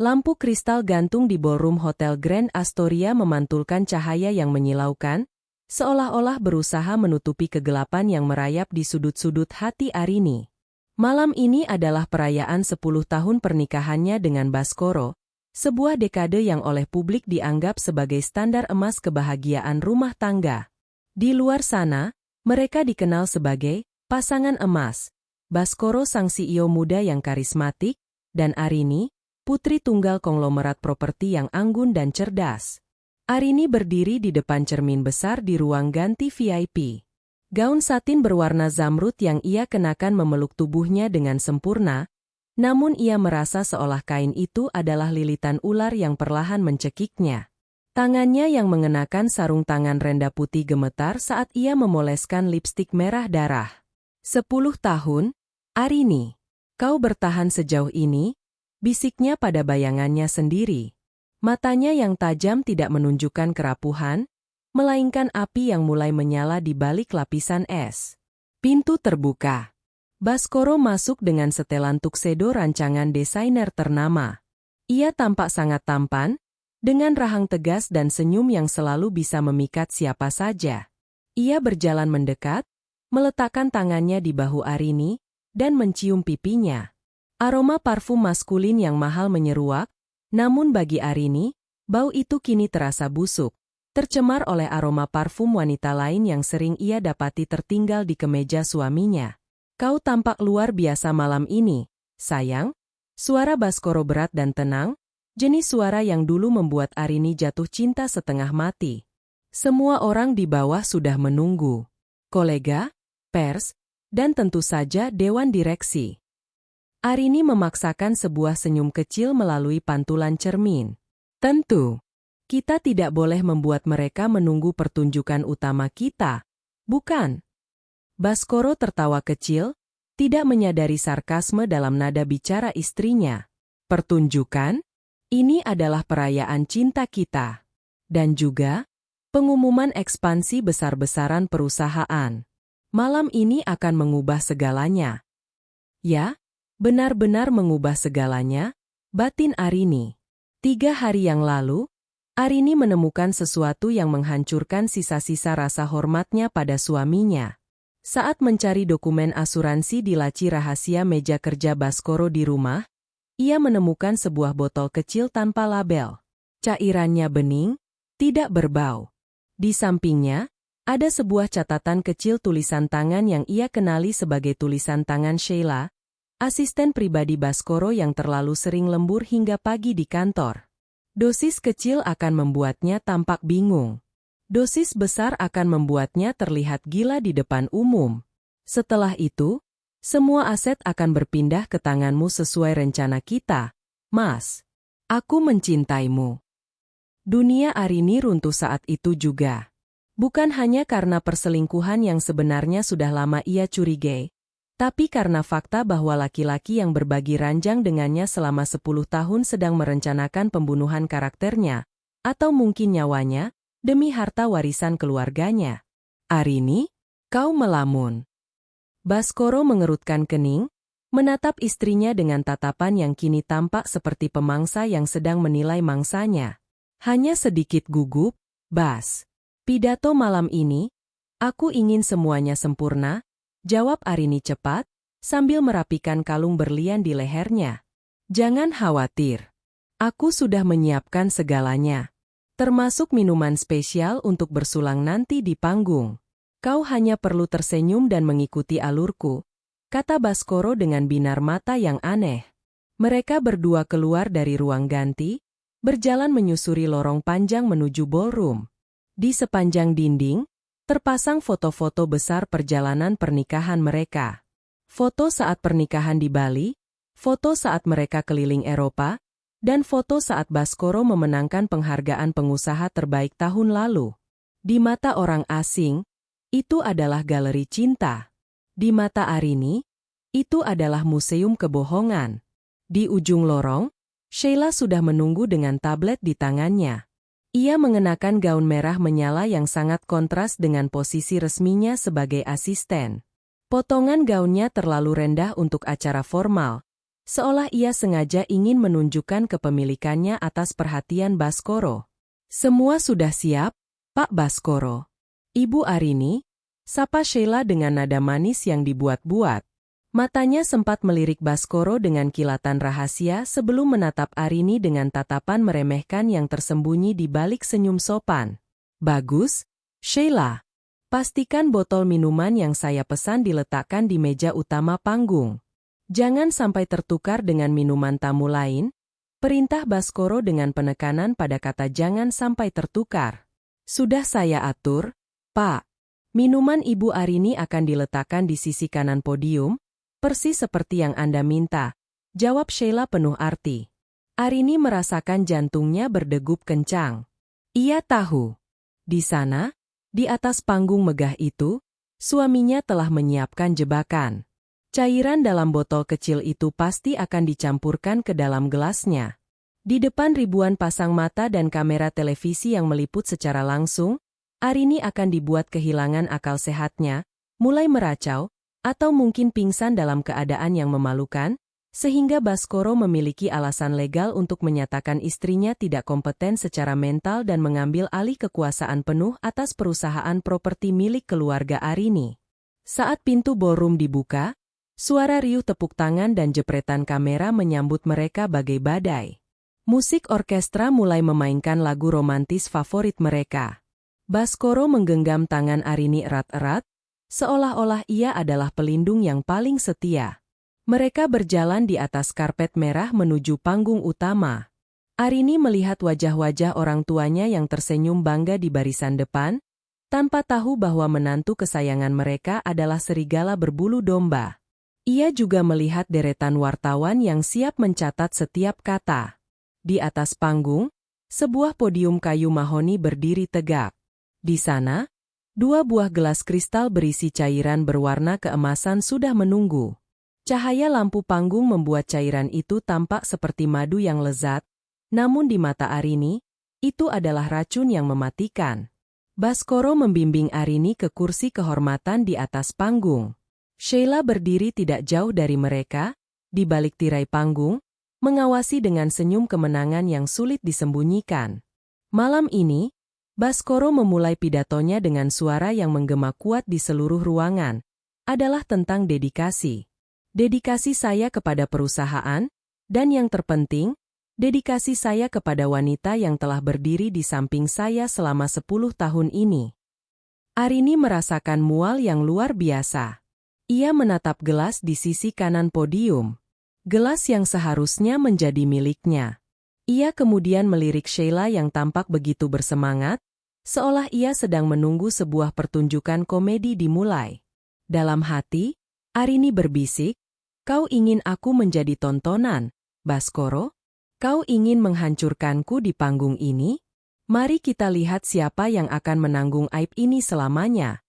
Lampu kristal gantung di ballroom Hotel Grand Astoria memantulkan cahaya yang menyilaukan, seolah-olah berusaha menutupi kegelapan yang merayap di sudut-sudut hati Arini. Malam ini adalah perayaan 10 tahun pernikahannya dengan Baskoro, sebuah dekade yang oleh publik dianggap sebagai standar emas kebahagiaan rumah tangga. Di luar sana, mereka dikenal sebagai pasangan emas. Baskoro sang CEO muda yang karismatik, dan Arini, putri tunggal konglomerat properti yang anggun dan cerdas. Arini berdiri di depan cermin besar di ruang ganti VIP. Gaun satin berwarna zamrud yang ia kenakan memeluk tubuhnya dengan sempurna, namun ia merasa seolah kain itu adalah lilitan ular yang perlahan mencekiknya. Tangannya yang mengenakan sarung tangan renda putih gemetar saat ia memoleskan lipstik merah darah. 10 tahun, Arini, kau bertahan sejauh ini, bisiknya pada bayangannya sendiri. Matanya yang tajam tidak menunjukkan kerapuhan, melainkan api yang mulai menyala di balik lapisan es. Pintu terbuka. Baskoro masuk dengan setelan tuxedo rancangan desainer ternama. Ia tampak sangat tampan, dengan rahang tegas dan senyum yang selalu bisa memikat siapa saja. Ia berjalan mendekat, meletakkan tangannya di bahu Arini, dan mencium pipinya. Aroma parfum maskulin yang mahal menyeruak, namun bagi Arini, bau itu kini terasa busuk, tercemar oleh aroma parfum wanita lain yang sering ia dapati tertinggal di kemeja suaminya. Kau tampak luar biasa malam ini, sayang. Suara Baskoro berat dan tenang, jenis suara yang dulu membuat Arini jatuh cinta setengah mati. Semua orang di bawah sudah menunggu. Kolega, pers, dan tentu saja dewan direksi. Arini memaksakan sebuah senyum kecil melalui pantulan cermin. Tentu, kita tidak boleh membuat mereka menunggu pertunjukan utama kita, bukan? Baskoro tertawa kecil, tidak menyadari sarkasme dalam nada bicara istrinya. Pertunjukan? Ini adalah perayaan cinta kita. Dan juga, pengumuman ekspansi besar-besaran perusahaan. Malam ini akan mengubah segalanya. Ya? Benar-benar mengubah segalanya, batin Arini. 3 hari yang lalu, Arini menemukan sesuatu yang menghancurkan sisa-sisa rasa hormatnya pada suaminya. Saat mencari dokumen asuransi di laci rahasia meja kerja Baskoro di rumah, ia menemukan sebuah botol kecil tanpa label. Cairannya bening, tidak berbau. Di sampingnya, ada sebuah catatan kecil tulisan tangan yang ia kenali sebagai tulisan tangan Sheila, asisten pribadi Baskoro yang terlalu sering lembur hingga pagi di kantor. Dosis kecil akan membuatnya tampak bingung. Dosis besar akan membuatnya terlihat gila di depan umum. Setelah itu, semua aset akan berpindah ke tanganmu sesuai rencana kita, Mas. Aku mencintaimu. Dunia Arini runtuh saat itu juga. Bukan hanya karena perselingkuhan yang sebenarnya sudah lama ia curigai, tapi karena fakta bahwa laki-laki yang berbagi ranjang dengannya selama 10 tahun sedang merencanakan pembunuhan karakternya, atau mungkin nyawanya, demi harta warisan keluarganya. Arini, kau melamun. Baskoro mengerutkan kening, menatap istrinya dengan tatapan yang kini tampak seperti pemangsa yang sedang menilai mangsanya. Hanya sedikit gugup, Bas. Pidato malam ini, aku ingin semuanya sempurna, jawab Arini cepat, sambil merapikan kalung berlian di lehernya. Jangan khawatir. Aku sudah menyiapkan segalanya. Termasuk minuman spesial untuk bersulang nanti di panggung. Kau hanya perlu tersenyum dan mengikuti alurku, kata Baskoro dengan binar mata yang aneh. Mereka berdua keluar dari ruang ganti, berjalan menyusuri lorong panjang menuju ballroom. Di sepanjang dinding, terpasang foto-foto besar perjalanan pernikahan mereka. Foto saat pernikahan di Bali, foto saat mereka keliling Eropa, dan foto saat Baskoro memenangkan penghargaan pengusaha terbaik tahun lalu. Di mata orang asing, itu adalah galeri cinta. Di mata Arini, itu adalah museum kebohongan. Di ujung lorong, Sheila sudah menunggu dengan tablet di tangannya. Ia mengenakan gaun merah menyala yang sangat kontras dengan posisi resminya sebagai asisten. Potongan gaunnya terlalu rendah untuk acara formal, seolah ia sengaja ingin menunjukkan kepemilikannya atas perhatian Baskoro. Semua sudah siap, Pak Baskoro. Ibu Arini, sapa Sheila dengan nada manis yang dibuat-buat. Matanya sempat melirik Baskoro dengan kilatan rahasia sebelum menatap Arini dengan tatapan meremehkan yang tersembunyi di balik senyum sopan. Bagus, Sheila. Pastikan botol minuman yang saya pesan diletakkan di meja utama panggung. Jangan sampai tertukar dengan minuman tamu lain. Perintah Baskoro dengan penekanan pada kata jangan sampai tertukar. Sudah saya atur, Pak. Minuman Ibu Arini akan diletakkan di sisi kanan podium, persis seperti yang Anda minta, jawab Sheila penuh arti. Arini merasakan jantungnya berdegup kencang. Ia tahu. Di sana, di atas panggung megah itu, suaminya telah menyiapkan jebakan. Cairan dalam botol kecil itu pasti akan dicampurkan ke dalam gelasnya. Di depan ribuan pasang mata dan kamera televisi yang meliput secara langsung, Arini akan dibuat kehilangan akal sehatnya, mulai meracau, atau mungkin pingsan dalam keadaan yang memalukan, sehingga Baskoro memiliki alasan legal untuk menyatakan istrinya tidak kompeten secara mental dan mengambil alih kekuasaan penuh atas perusahaan properti milik keluarga Arini. Saat pintu ballroom dibuka, suara riuh tepuk tangan dan jepretan kamera menyambut mereka bagai badai. Musik orkestra mulai memainkan lagu romantis favorit mereka. Baskoro menggenggam tangan Arini erat-erat, seolah-olah ia adalah pelindung yang paling setia. Mereka berjalan di atas karpet merah menuju panggung utama. Arini melihat wajah-wajah orang tuanya yang tersenyum bangga di barisan depan, tanpa tahu bahwa menantu kesayangan mereka adalah serigala berbulu domba. Ia juga melihat deretan wartawan yang siap mencatat setiap kata. Di atas panggung, sebuah podium kayu mahoni berdiri tegak. Di sana, 2 buah gelas kristal berisi cairan berwarna keemasan sudah menunggu. Cahaya lampu panggung membuat cairan itu tampak seperti madu yang lezat, namun di mata Arini, itu adalah racun yang mematikan. Baskoro membimbing Arini ke kursi kehormatan di atas panggung. Sheila berdiri tidak jauh dari mereka, di balik tirai panggung, mengawasi dengan senyum kemenangan yang sulit disembunyikan. Malam ini, Baskoro memulai pidatonya dengan suara yang menggema kuat di seluruh ruangan. Adalah tentang dedikasi. Dedikasi saya kepada perusahaan, dan yang terpenting, dedikasi saya kepada wanita yang telah berdiri di samping saya selama 10 tahun ini. Arini merasakan mual yang luar biasa. Ia menatap gelas di sisi kanan podium. Gelas yang seharusnya menjadi miliknya. Ia kemudian melirik Sheila yang tampak begitu bersemangat, seolah ia sedang menunggu sebuah pertunjukan komedi dimulai. Dalam hati, Arini berbisik, "Kau ingin aku menjadi tontonan, Baskoro? Kau ingin menghancurkanku di panggung ini? Mari kita lihat siapa yang akan menanggung aib ini selamanya."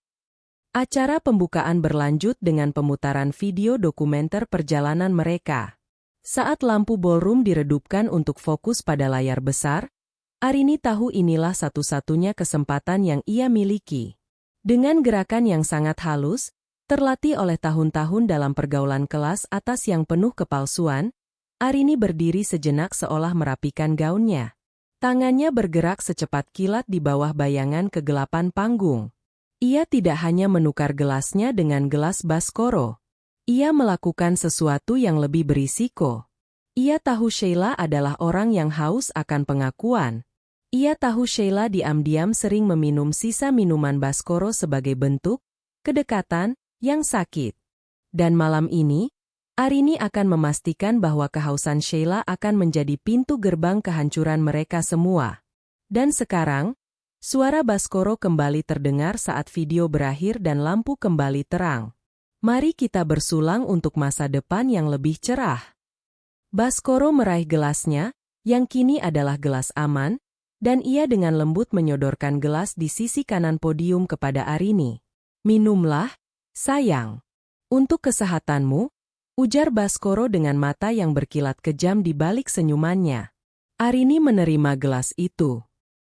Acara pembukaan berlanjut dengan pemutaran video dokumenter perjalanan mereka. Saat lampu ballroom diredupkan untuk fokus pada layar besar, Arini tahu inilah satu-satunya kesempatan yang ia miliki. Dengan gerakan yang sangat halus, terlatih oleh tahun-tahun dalam pergaulan kelas atas yang penuh kepalsuan, Arini berdiri sejenak seolah merapikan gaunnya. Tangannya bergerak secepat kilat di bawah bayangan kegelapan panggung. Ia tidak hanya menukar gelasnya dengan gelas Baskoro. Ia melakukan sesuatu yang lebih berisiko. Ia tahu Sheila adalah orang yang haus akan pengakuan. Ia tahu Sheila diam-diam sering meminum sisa minuman Baskoro sebagai bentuk kedekatan yang sakit. Dan malam ini, Arini akan memastikan bahwa kehausan Sheila akan menjadi pintu gerbang kehancuran mereka semua. Dan sekarang, suara Baskoro kembali terdengar saat video berakhir dan lampu kembali terang. Mari kita bersulang untuk masa depan yang lebih cerah. Baskoro meraih gelasnya, yang kini adalah gelas aman, dan ia dengan lembut menyodorkan gelas di sisi kanan podium kepada Arini. "Minumlah, sayang. Untuk kesehatanmu," ujar Baskoro dengan mata yang berkilat kejam di balik senyumannya. Arini menerima gelas itu.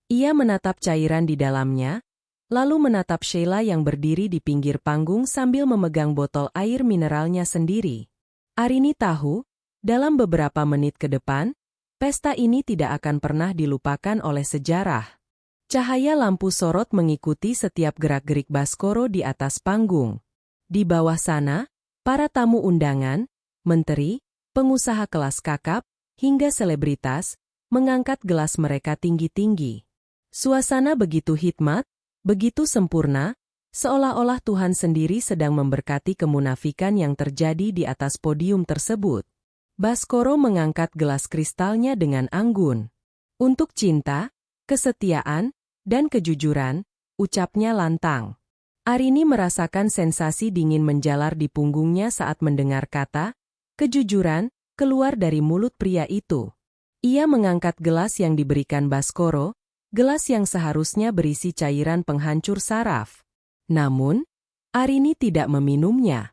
Ia menatap cairan di dalamnya, lalu menatap Sheila yang berdiri di pinggir panggung sambil memegang botol air mineralnya sendiri. Arini tahu, Dalam beberapa menit ke depan, pesta ini tidak akan pernah dilupakan oleh sejarah. Cahaya lampu sorot mengikuti setiap gerak-gerik Baskoro di atas panggung. Di bawah sana, para tamu undangan, menteri, pengusaha kelas kakap, hingga selebritas, mengangkat gelas mereka tinggi-tinggi. Suasana begitu hikmat, begitu sempurna, seolah-olah Tuhan sendiri sedang memberkati kemunafikan yang terjadi di atas podium tersebut. Baskoro mengangkat gelas kristalnya dengan anggun. Untuk cinta, kesetiaan, dan kejujuran, ucapnya lantang. Arini merasakan sensasi dingin menjalar di punggungnya saat mendengar kata, kejujuran, keluar dari mulut pria itu. Ia mengangkat gelas yang diberikan Baskoro, gelas yang seharusnya berisi cairan penghancur saraf. Namun, Arini tidak meminumnya.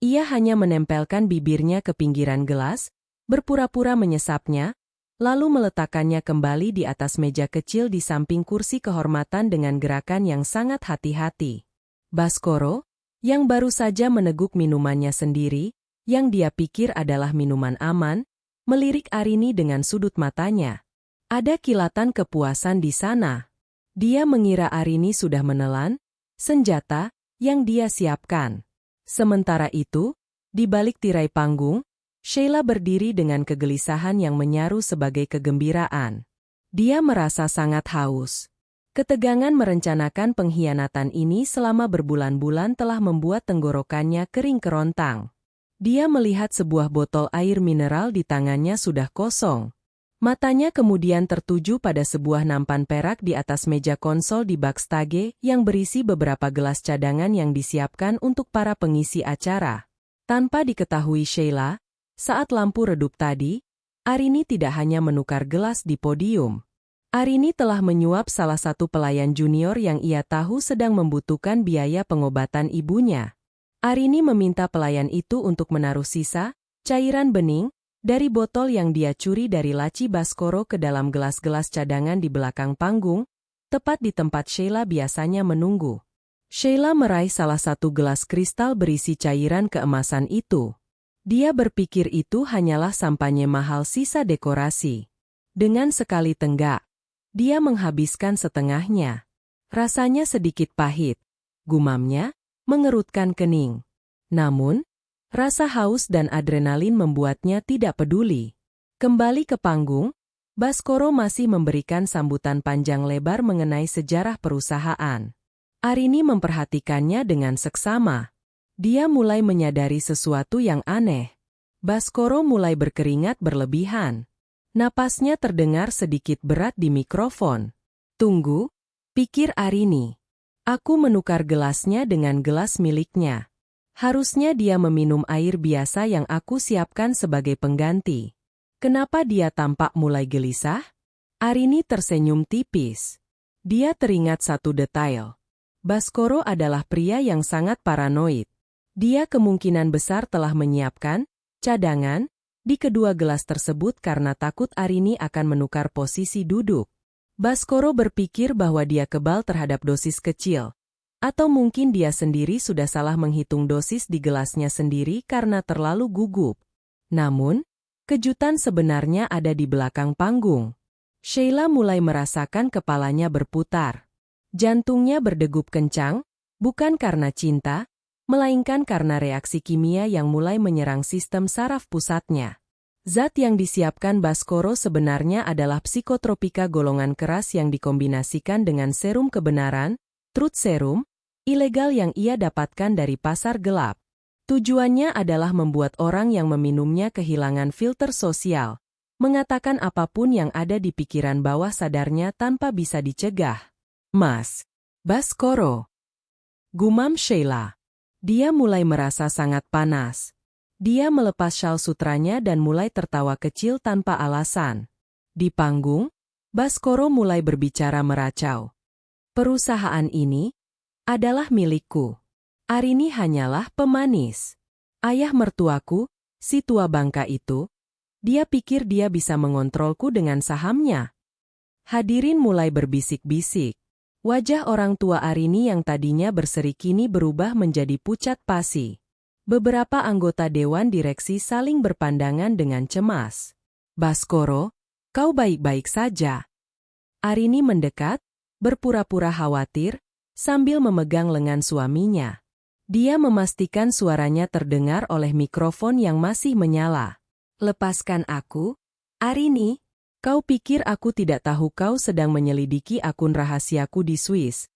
Ia hanya menempelkan bibirnya ke pinggiran gelas, berpura-pura menyesapnya, lalu meletakkannya kembali di atas meja kecil di samping kursi kehormatan dengan gerakan yang sangat hati-hati. Baskoro, yang baru saja meneguk minumannya sendiri, yang dia pikir adalah minuman aman, melirik Arini dengan sudut matanya. Ada kilatan kepuasan di sana. Dia mengira Arini sudah menelan senjata yang dia siapkan. Sementara itu, di balik tirai panggung, Sheila berdiri dengan kegelisahan yang menyaru sebagai kegembiraan. Dia merasa sangat haus. Ketegangan merencanakan pengkhianatan ini selama berbulan-bulan telah membuat tenggorokannya kering kerontang. Dia melihat sebuah botol air mineral di tangannya sudah kosong. Matanya kemudian tertuju pada sebuah nampan perak di atas meja konsol di backstage yang berisi beberapa gelas cadangan yang disiapkan untuk para pengisi acara. Tanpa diketahui Sheila, saat lampu redup tadi, Arini tidak hanya menukar gelas di podium. Arini telah menyuap salah satu pelayan junior yang ia tahu sedang membutuhkan biaya pengobatan ibunya. Arini meminta pelayan itu untuk menaruh sisa cairan bening dari botol yang dia curi dari laci Baskoro ke dalam gelas-gelas cadangan di belakang panggung, tepat di tempat Sheila biasanya menunggu. Sheila meraih salah satu gelas kristal berisi cairan keemasan itu. Dia berpikir itu hanyalah sampanye mahal sisa dekorasi. Dengan sekali tenggak, dia menghabiskan setengahnya. Rasanya sedikit pahit. Gumamnya, mengerutkan kening. Namun, rasa haus dan adrenalin membuatnya tidak peduli. Kembali ke panggung, Baskoro masih memberikan sambutan panjang lebar mengenai sejarah perusahaan. Arini memperhatikannya dengan seksama. Dia mulai menyadari sesuatu yang aneh. Baskoro mulai berkeringat berlebihan. Napasnya terdengar sedikit berat di mikrofon. Tunggu, pikir Arini. Aku menukar gelasnya dengan gelas miliknya. Harusnya dia meminum air biasa yang aku siapkan sebagai pengganti. Kenapa dia tampak mulai gelisah? Arini tersenyum tipis. Dia teringat satu detail. Baskoro adalah pria yang sangat paranoid. Dia kemungkinan besar telah menyiapkan cadangan di kedua gelas tersebut karena takut Arini akan menukar posisi duduk. Baskoro berpikir bahwa dia kebal terhadap dosis kecil. Atau mungkin dia sendiri sudah salah menghitung dosis di gelasnya sendiri karena terlalu gugup. Namun, kejutan sebenarnya ada di belakang panggung. Sheila mulai merasakan kepalanya berputar. Jantungnya berdegup kencang, bukan karena cinta, melainkan karena reaksi kimia yang mulai menyerang sistem saraf pusatnya. Zat yang disiapkan Baskoro sebenarnya adalah psikotropika golongan keras yang dikombinasikan dengan serum kebenaran, truth serum, ilegal yang ia dapatkan dari pasar gelap. Tujuannya adalah membuat orang yang meminumnya kehilangan filter sosial, mengatakan apapun yang ada di pikiran bawah sadarnya tanpa bisa dicegah. Mas Baskoro, gumam Sheila. Dia mulai merasa sangat panas. Dia melepas syal sutranya dan mulai tertawa kecil tanpa alasan. Di panggung, Baskoro mulai berbicara meracau. Perusahaan ini adalah milikku. Arini hanyalah pemanis. Ayah mertuaku, si tua bangka itu, dia pikir dia bisa mengontrolku dengan sahamnya. Hadirin mulai berbisik-bisik. Wajah orang tua Arini yang tadinya berseri kini berubah menjadi pucat pasi. Beberapa anggota dewan direksi saling berpandangan dengan cemas. Baskoro, kau baik-baik saja. Arini mendekat, berpura-pura khawatir, sambil memegang lengan suaminya. Dia memastikan suaranya terdengar oleh mikrofon yang masih menyala. Lepaskan aku, Arini. Kau pikir aku tidak tahu kau sedang menyelidiki akun rahasiaku di Swiss?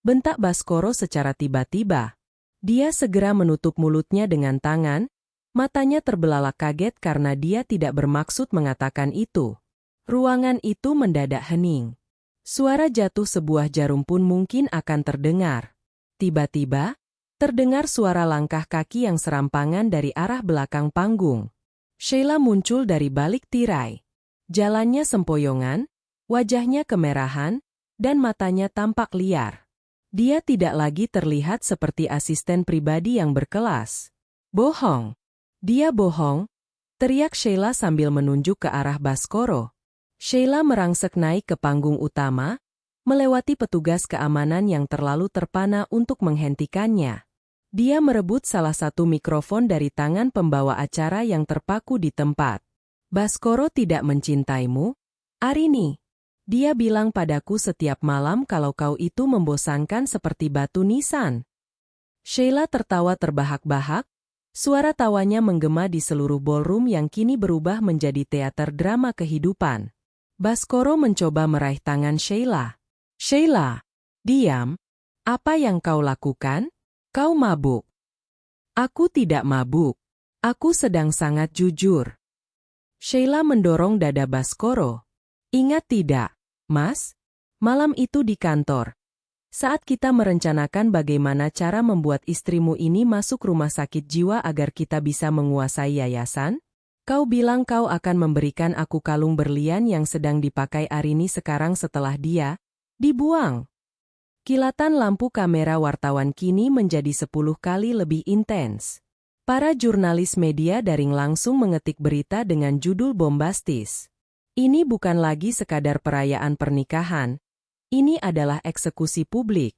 Bentak Baskoro secara tiba-tiba. Dia segera menutup mulutnya dengan tangan, matanya terbelalak kaget karena dia tidak bermaksud mengatakan itu. Ruangan itu mendadak hening. Suara jatuh sebuah jarum pun mungkin akan terdengar. Tiba-tiba, terdengar suara langkah kaki yang serampangan dari arah belakang panggung. Sheila muncul dari balik tirai. Jalannya sempoyongan, wajahnya kemerahan, dan matanya tampak liar. Dia tidak lagi terlihat seperti asisten pribadi yang berkelas. Bohong. Dia bohong, teriak Sheila sambil menunjuk ke arah Baskoro. Sheila merangsek naik ke panggung utama, melewati petugas keamanan yang terlalu terpana untuk menghentikannya. Dia merebut salah satu mikrofon dari tangan pembawa acara yang terpaku di tempat. Baskoro tidak mencintaimu, Arini. Dia bilang padaku setiap malam kalau kau itu membosankan seperti batu nisan. Sheila tertawa terbahak-bahak, suara tawanya menggema di seluruh ballroom yang kini berubah menjadi teater drama kehidupan. Baskoro mencoba meraih tangan Sheila. Sheila, diam. Apa yang kau lakukan? Kau mabuk. Aku tidak mabuk. Aku sedang sangat jujur. Sheila mendorong dada Baskoro. Ingat tidak, Mas? Malam itu di kantor. Saat kita merencanakan bagaimana cara membuat istrimu ini masuk rumah sakit jiwa agar kita bisa menguasai yayasan, kau bilang kau akan memberikan aku kalung berlian yang sedang dipakai Arini sekarang setelah dia dibuang. Kilatan lampu kamera wartawan kini menjadi 10 kali lebih intens. Para jurnalis media daring langsung mengetik berita dengan judul bombastis. Ini bukan lagi sekadar perayaan pernikahan. Ini adalah eksekusi publik.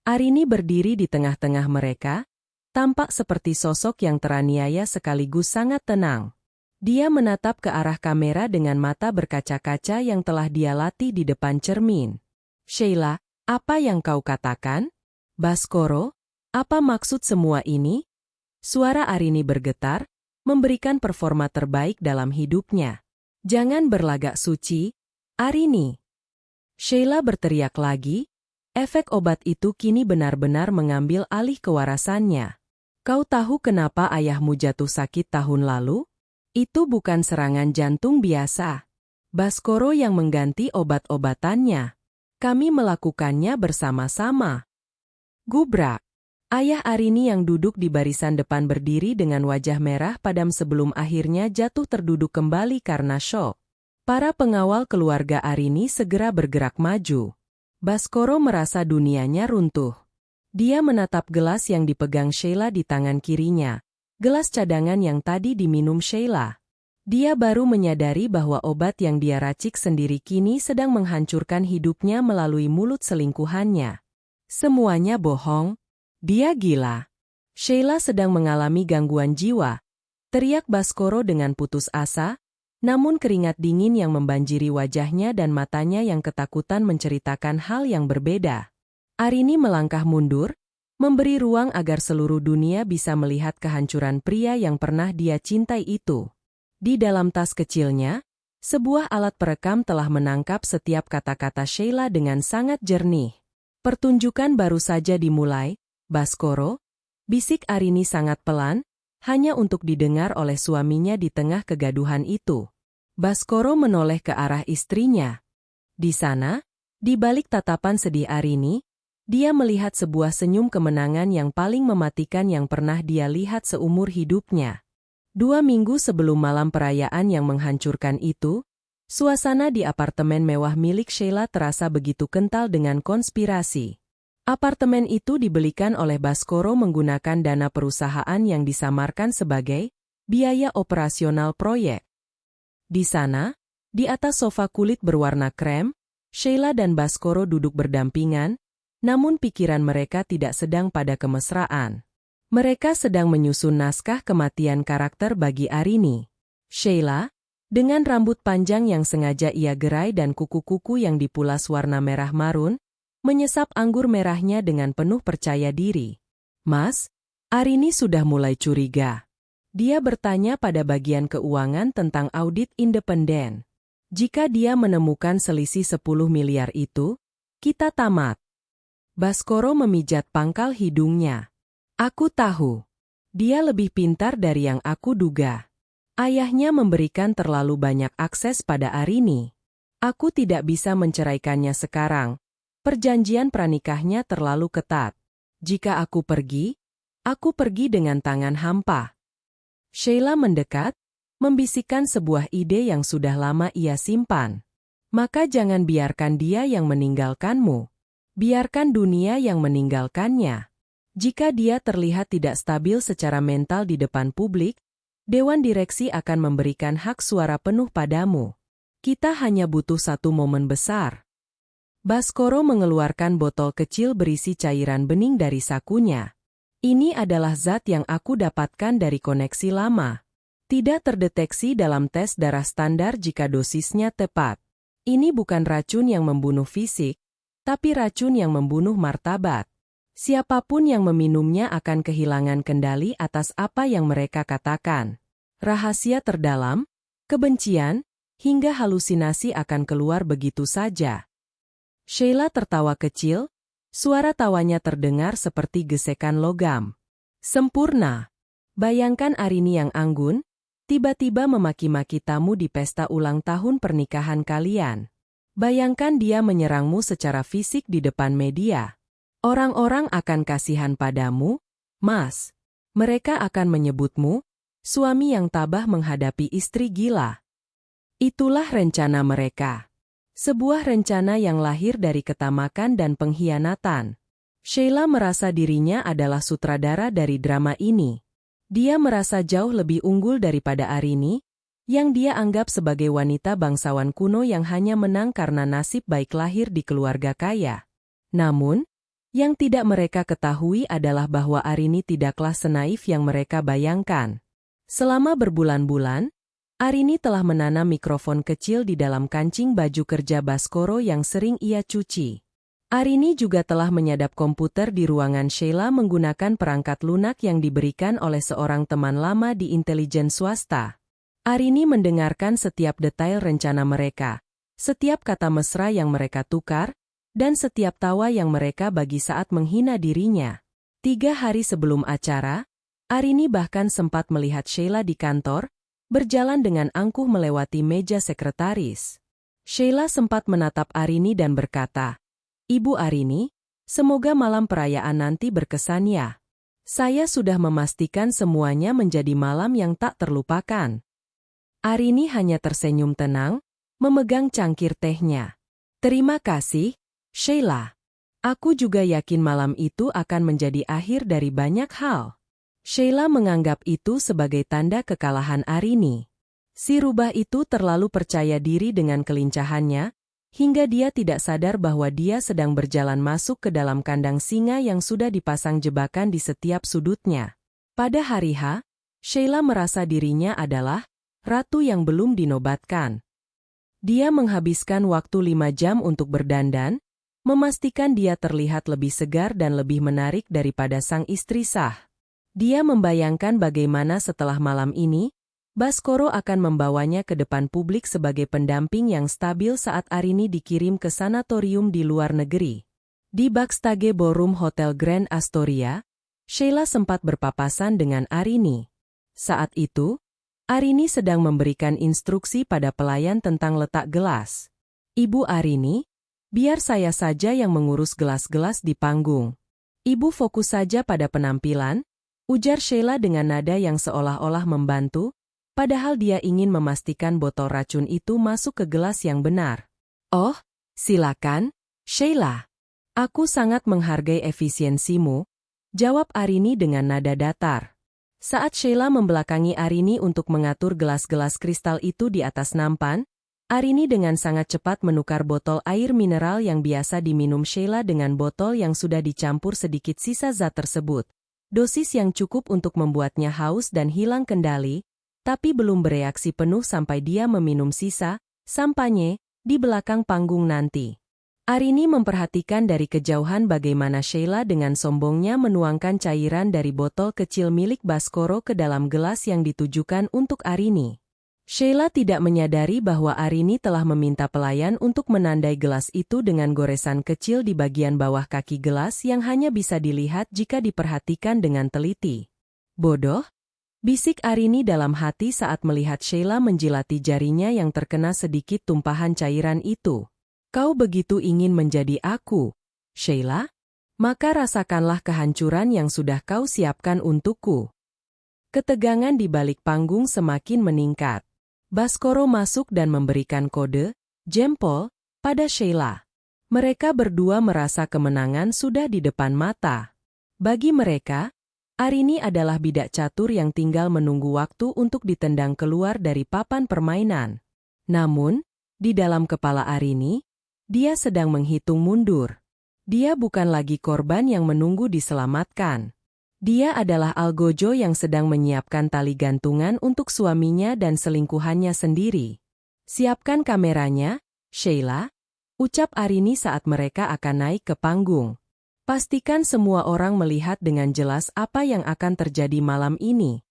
Arini berdiri di tengah-tengah mereka, tampak seperti sosok yang teraniaya sekaligus sangat tenang. Dia menatap ke arah kamera dengan mata berkaca-kaca yang telah dia latih di depan cermin. Sheila, apa yang kau katakan? Baskoro, apa maksud semua ini? Suara Arini bergetar, memberikan performa terbaik dalam hidupnya. Jangan berlagak suci, Arini. Sheila berteriak lagi, efek obat itu kini benar-benar mengambil alih kewarasannya. Kau tahu kenapa ayahmu jatuh sakit tahun lalu? Itu bukan serangan jantung biasa. Baskoro yang mengganti obat-obatannya. Kami melakukannya bersama-sama. Gubrak. Ayah Arini yang duduk di barisan depan berdiri dengan wajah merah padam sebelum akhirnya jatuh terduduk kembali karena syok. Para pengawal keluarga Arini segera bergerak maju. Baskoro merasa dunianya runtuh. Dia menatap gelas yang dipegang Sheila di tangan kirinya, gelas cadangan yang tadi diminum Sheila. Dia baru menyadari bahwa obat yang dia racik sendiri kini sedang menghancurkan hidupnya melalui mulut selingkuhannya. Semuanya bohong. Dia gila. Sheila sedang mengalami gangguan jiwa. Teriak Baskoro dengan putus asa, namun keringat dingin yang membanjiri wajahnya dan matanya yang ketakutan menceritakan hal yang berbeda. Arini melangkah mundur, memberi ruang agar seluruh dunia bisa melihat kehancuran pria yang pernah dia cintai itu. Di dalam tas kecilnya, sebuah alat perekam telah menangkap setiap kata-kata Sheila dengan sangat jernih. Pertunjukan baru saja dimulai, Baskoro, bisik Arini sangat pelan, hanya untuk didengar oleh suaminya di tengah kegaduhan itu. Baskoro menoleh ke arah istrinya. Di sana, di balik tatapan sedih Arini, dia melihat sebuah senyum kemenangan yang paling mematikan yang pernah dia lihat seumur hidupnya. 2 minggu sebelum malam perayaan yang menghancurkan itu, suasana di apartemen mewah milik Sheila terasa begitu kental dengan konspirasi. Apartemen itu dibelikan oleh Baskoro menggunakan dana perusahaan yang disamarkan sebagai biaya operasional proyek. Di sana, di atas sofa kulit berwarna krem, Sheila dan Baskoro duduk berdampingan, namun pikiran mereka tidak sedang pada kemesraan. Mereka sedang menyusun naskah kematian karakter bagi Arini. Sheila, dengan rambut panjang yang sengaja ia gerai dan kuku-kuku yang dipulas warna merah marun, menyesap anggur merahnya dengan penuh percaya diri. Mas, Arini sudah mulai curiga. Dia bertanya pada bagian keuangan tentang audit independen. Jika dia menemukan selisih 10 miliar itu, kita tamat. Baskoro memijat pangkal hidungnya. Aku tahu. Dia lebih pintar dari yang aku duga. Ayahnya memberikan terlalu banyak akses pada Arini. Aku tidak bisa menceraikannya sekarang. Perjanjian pranikahnya terlalu ketat. Jika aku pergi dengan tangan hampa. Sheila mendekat, membisikkan sebuah ide yang sudah lama ia simpan. Maka jangan biarkan dia yang meninggalkanmu. Biarkan dunia yang meninggalkannya. Jika dia terlihat tidak stabil secara mental di depan publik, Dewan Direksi akan memberikan hak suara penuh padamu. Kita hanya butuh satu momen besar. Baskoro mengeluarkan botol kecil berisi cairan bening dari sakunya. Ini adalah zat yang aku dapatkan dari koneksi lama. Tidak terdeteksi dalam tes darah standar jika dosisnya tepat. Ini bukan racun yang membunuh fisik, tapi racun yang membunuh martabat. Siapapun yang meminumnya akan kehilangan kendali atas apa yang mereka katakan. Rahasia terdalam, kebencian, hingga halusinasi akan keluar begitu saja. Sheila tertawa kecil, suara tawanya terdengar seperti gesekan logam. Sempurna. Bayangkan Arini yang anggun, tiba-tiba memaki-maki tamu di pesta ulang tahun pernikahan kalian. Bayangkan dia menyerangmu secara fisik di depan media. Orang-orang akan kasihan padamu, Mas. Mereka akan menyebutmu, suami yang tabah menghadapi istri gila. Itulah rencana mereka. Sebuah rencana yang lahir dari ketamakan dan pengkhianatan. Sheila merasa dirinya adalah sutradara dari drama ini. Dia merasa jauh lebih unggul daripada Arini, yang dia anggap sebagai wanita bangsawan kuno yang hanya menang karena nasib baik lahir di keluarga kaya. Namun, yang tidak mereka ketahui adalah bahwa Arini tidaklah senaif yang mereka bayangkan. Selama berbulan-bulan, Arini telah menanam mikrofon kecil di dalam kancing baju kerja Baskoro yang sering ia cuci. Arini juga telah menyadap komputer di ruangan Sheila menggunakan perangkat lunak yang diberikan oleh seorang teman lama di intelijen swasta. Arini mendengarkan setiap detail rencana mereka, setiap kata mesra yang mereka tukar, dan setiap tawa yang mereka bagi saat menghina dirinya. 3 hari sebelum acara, Arini bahkan sempat melihat Sheila di kantor, berjalan dengan angkuh melewati meja sekretaris. Sheila sempat menatap Arini dan berkata, "Ibu Arini, semoga malam perayaan nanti berkesan ya. Saya sudah memastikan semuanya menjadi malam yang tak terlupakan." Arini hanya tersenyum tenang, memegang cangkir tehnya. "Terima kasih, Sheila. Aku juga yakin malam itu akan menjadi akhir dari banyak hal." Sheila menganggap itu sebagai tanda kekalahan Arini. Si rubah itu terlalu percaya diri dengan kelincahannya, hingga dia tidak sadar bahwa dia sedang berjalan masuk ke dalam kandang singa yang sudah dipasang jebakan di setiap sudutnya. Pada hari H, Sheila merasa dirinya adalah ratu yang belum dinobatkan. Dia menghabiskan waktu 5 jam untuk berdandan, memastikan dia terlihat lebih segar dan lebih menarik daripada sang istri sah. Dia membayangkan bagaimana setelah malam ini, Baskoro akan membawanya ke depan publik sebagai pendamping yang stabil saat Arini dikirim ke sanatorium di luar negeri. Di backstage ballroom Hotel Grand Astoria, Sheila sempat berpapasan dengan Arini. Saat itu, Arini sedang memberikan instruksi pada pelayan tentang letak gelas. "Ibu Arini, biar saya saja yang mengurus gelas-gelas di panggung. Ibu fokus saja pada penampilan," ujar Sheila dengan nada yang seolah-olah membantu, padahal dia ingin memastikan botol racun itu masuk ke gelas yang benar. "Oh, silakan, Sheila. Aku sangat menghargai efisiensimu," jawab Arini dengan nada datar. Saat Sheila membelakangi Arini untuk mengatur gelas-gelas kristal itu di atas nampan, Arini dengan sangat cepat menukar botol air mineral yang biasa diminum Sheila dengan botol yang sudah dicampur sedikit sisa zat tersebut. Dosis yang cukup untuk membuatnya haus dan hilang kendali, tapi belum bereaksi penuh sampai dia meminum sisa sampanye di belakang panggung nanti. Arini memperhatikan dari kejauhan bagaimana Sheila dengan sombongnya menuangkan cairan dari botol kecil milik Baskoro ke dalam gelas yang ditujukan untuk Arini. Sheila tidak menyadari bahwa Arini telah meminta pelayan untuk menandai gelas itu dengan goresan kecil di bagian bawah kaki gelas yang hanya bisa dilihat jika diperhatikan dengan teliti. Bodoh, bisik Arini dalam hati saat melihat Sheila menjilati jarinya yang terkena sedikit tumpahan cairan itu. Kau begitu ingin menjadi aku, Sheila? Maka rasakanlah kehancuran yang sudah kau siapkan untukku. Ketegangan di balik panggung semakin meningkat. Baskoro masuk dan memberikan kode, jempol, pada Sheila. Mereka berdua merasa kemenangan sudah di depan mata. Bagi mereka, Arini adalah bidak catur yang tinggal menunggu waktu untuk ditendang keluar dari papan permainan. Namun, di dalam kepala Arini, dia sedang menghitung mundur. Dia bukan lagi korban yang menunggu diselamatkan. Dia adalah algojo yang sedang menyiapkan tali gantungan untuk suaminya dan selingkuhannya sendiri. Siapkan kameranya, Sheila, ucap Arini saat mereka akan naik ke panggung. Pastikan semua orang melihat dengan jelas apa yang akan terjadi malam ini.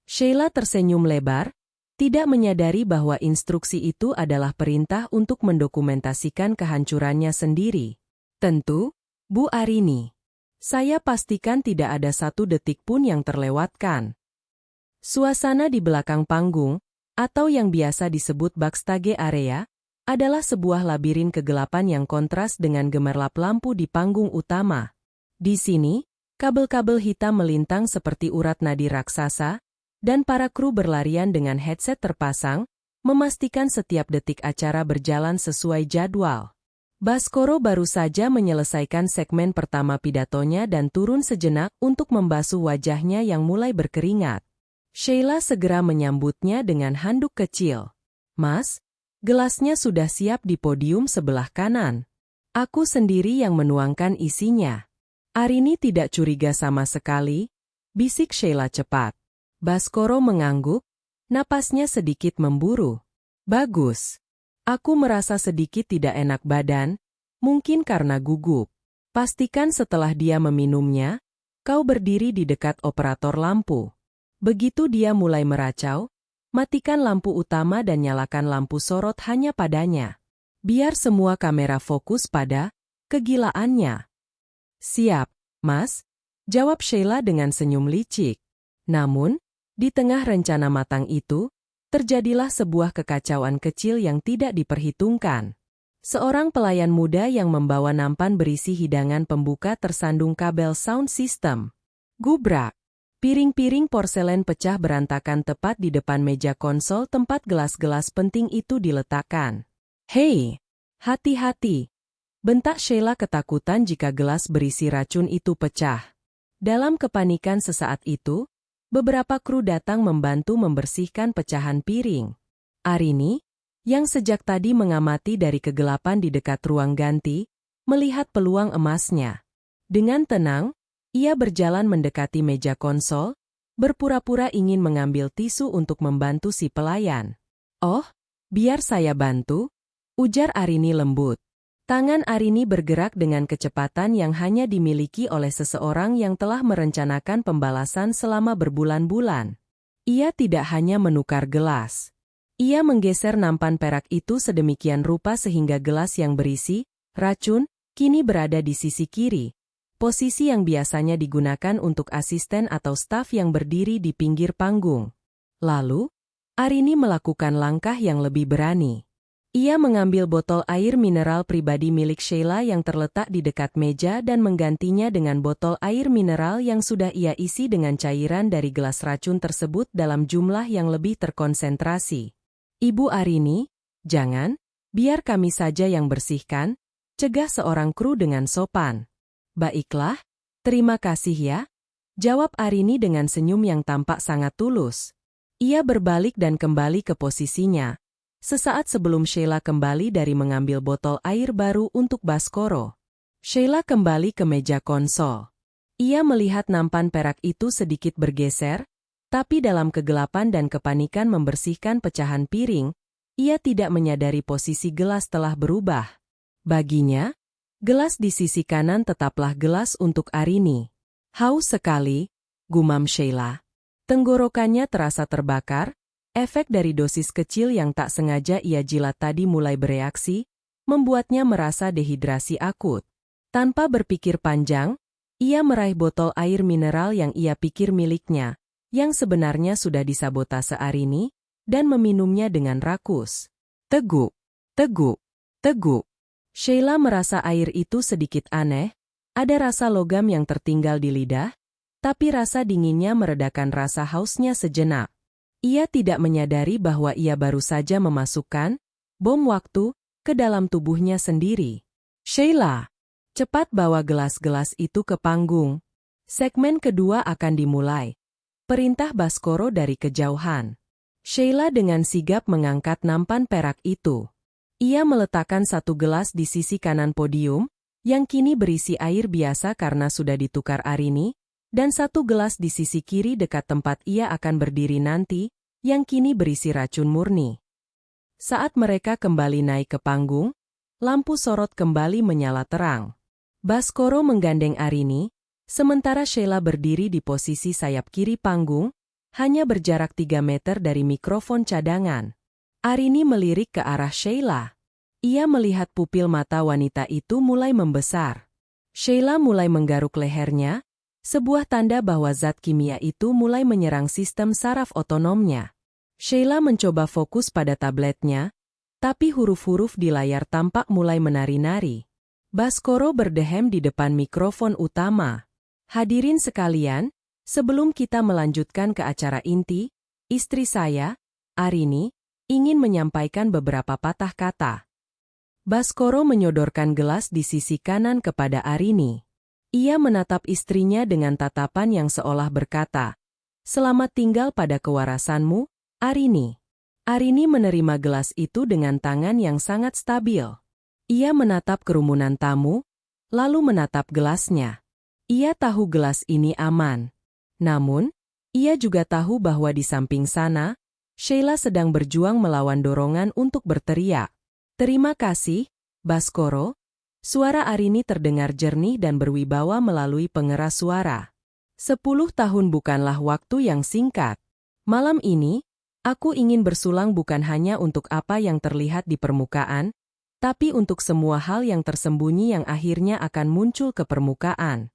Sheila tersenyum lebar, tidak menyadari bahwa instruksi itu adalah perintah untuk mendokumentasikan kehancurannya sendiri. Tentu, Bu Arini. Saya pastikan tidak ada satu detik pun yang terlewatkan. Suasana di belakang panggung, atau yang biasa disebut backstage area, adalah sebuah labirin kegelapan yang kontras dengan gemerlap lampu di panggung utama. Di sini, kabel-kabel hitam melintang seperti urat nadi raksasa, dan para kru berlarian dengan headset terpasang, memastikan setiap detik acara berjalan sesuai jadwal. Baskoro baru saja menyelesaikan segmen pertama pidatonya dan turun sejenak untuk membasuh wajahnya yang mulai berkeringat. Sheila segera menyambutnya dengan handuk kecil. Mas, gelasnya sudah siap di podium sebelah kanan. Aku sendiri yang menuangkan isinya. Arini tidak curiga sama sekali, bisik Sheila cepat. Baskoro mengangguk, napasnya sedikit memburu. Bagus. Aku merasa sedikit tidak enak badan, mungkin karena gugup. Pastikan setelah dia meminumnya, kau berdiri di dekat operator lampu. Begitu dia mulai meracau, matikan lampu utama dan nyalakan lampu sorot hanya padanya. Biar semua kamera fokus pada kegilaannya. Siap, Mas, jawab Sheila dengan senyum licik. Namun, di tengah rencana matang itu, terjadilah sebuah kekacauan kecil yang tidak diperhitungkan. Seorang pelayan muda yang membawa nampan berisi hidangan pembuka tersandung kabel sound system. Gubrak. Piring-piring porselen pecah berantakan tepat di depan meja konsol tempat gelas-gelas penting itu diletakkan. Hei, hati-hati. Bentak Sheila ketakutan jika gelas berisi racun itu pecah. Dalam kepanikan sesaat itu, beberapa kru datang membantu membersihkan pecahan piring. Arini, yang sejak tadi mengamati dari kegelapan di dekat ruang ganti, melihat peluang emasnya. Dengan tenang, ia berjalan mendekati meja konsol, berpura-pura ingin mengambil tisu untuk membantu si pelayan. Oh, biar saya bantu, ujar Arini lembut. Tangan Arini bergerak dengan kecepatan yang hanya dimiliki oleh seseorang yang telah merencanakan pembalasan selama berbulan-bulan. Ia tidak hanya menukar gelas. Ia menggeser nampan perak itu sedemikian rupa sehingga gelas yang berisi racun kini berada di sisi kiri, posisi yang biasanya digunakan untuk asisten atau staf yang berdiri di pinggir panggung. Lalu, Arini melakukan langkah yang lebih berani. Ia mengambil botol air mineral pribadi milik Sheila yang terletak di dekat meja dan menggantinya dengan botol air mineral yang sudah ia isi dengan cairan dari gelas racun tersebut dalam jumlah yang lebih terkonsentrasi. Ibu Arini, jangan, biar kami saja yang bersihkan, cegah seorang kru dengan sopan. Baiklah, terima kasih ya, jawab Arini dengan senyum yang tampak sangat tulus. Ia berbalik dan kembali ke posisinya. Sesaat sebelum Sheila kembali dari mengambil botol air baru untuk Baskoro. Sheila kembali ke meja konsol. Ia melihat nampan perak itu sedikit bergeser, tapi dalam kegelapan dan kepanikan membersihkan pecahan piring, ia tidak menyadari posisi gelas telah berubah. Baginya, gelas di sisi kanan tetaplah gelas untuk Arini. Haus sekali, gumam Sheila. Tenggorokannya terasa terbakar, efek dari dosis kecil yang tak sengaja ia jilat tadi mulai bereaksi, membuatnya merasa dehidrasi akut. Tanpa berpikir panjang, ia meraih botol air mineral yang ia pikir miliknya, yang sebenarnya sudah disabotase Arini, dan meminumnya dengan rakus. Teguk, teguk, teguk. Sheila merasa air itu sedikit aneh, ada rasa logam yang tertinggal di lidah, tapi rasa dinginnya meredakan rasa hausnya sejenak. Ia tidak menyadari bahwa ia baru saja memasukkan bom waktu ke dalam tubuhnya sendiri. Sheila, cepat bawa gelas-gelas itu ke panggung. Segmen kedua akan dimulai. Perintah Baskoro dari kejauhan. Sheila dengan sigap mengangkat nampan perak itu. Ia meletakkan satu gelas di sisi kanan podium, yang kini berisi air biasa karena sudah ditukar Arini, dan satu gelas di sisi kiri dekat tempat ia akan berdiri nanti, yang kini berisi racun murni. Saat mereka kembali naik ke panggung, lampu sorot kembali menyala terang. Baskoro menggandeng Arini, sementara Sheila berdiri di posisi sayap kiri panggung, hanya berjarak 3 meter dari mikrofon cadangan. Arini melirik ke arah Sheila. Ia melihat pupil mata wanita itu mulai membesar. Sheila mulai menggaruk lehernya, sebuah tanda bahwa zat kimia itu mulai menyerang sistem saraf otonomnya. Sheila mencoba fokus pada tabletnya, tapi huruf-huruf di layar tampak mulai menari-nari. Baskoro berdehem di depan mikrofon utama. Hadirin sekalian, sebelum kita melanjutkan ke acara inti, istri saya, Arini, ingin menyampaikan beberapa patah kata. Baskoro menyodorkan gelas di sisi kanan kepada Arini. Ia menatap istrinya dengan tatapan yang seolah berkata, "Selamat tinggal pada kewarasanmu, Arini." Arini menerima gelas itu dengan tangan yang sangat stabil. Ia menatap kerumunan tamu, lalu menatap gelasnya. Ia tahu gelas ini aman. Namun, ia juga tahu bahwa di samping sana, Sheila sedang berjuang melawan dorongan untuk berteriak. "Terima kasih, Baskoro." Suara Arini terdengar jernih dan berwibawa melalui pengeras suara. 10 tahun bukanlah waktu yang singkat. Malam ini, aku ingin bersulang bukan hanya untuk apa yang terlihat di permukaan, tapi untuk semua hal yang tersembunyi yang akhirnya akan muncul ke permukaan.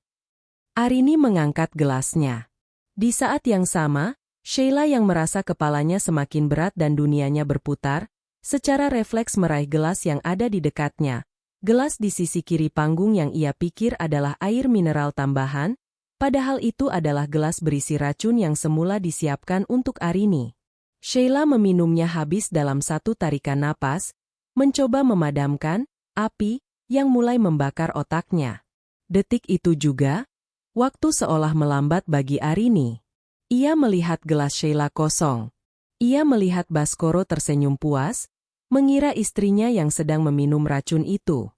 Arini mengangkat gelasnya. Di saat yang sama, Sheila yang merasa kepalanya semakin berat dan dunianya berputar, secara refleks meraih gelas yang ada di dekatnya. Gelas di sisi kiri panggung yang ia pikir adalah air mineral tambahan, padahal itu adalah gelas berisi racun yang semula disiapkan untuk Arini. Sheila meminumnya habis dalam satu tarikan napas, mencoba memadamkan api yang mulai membakar otaknya. Detik itu juga, waktu seolah melambat bagi Arini. Ia melihat gelas Sheila kosong. Ia melihat Baskoro tersenyum puas, mengira istrinya yang sedang meminum racun itu.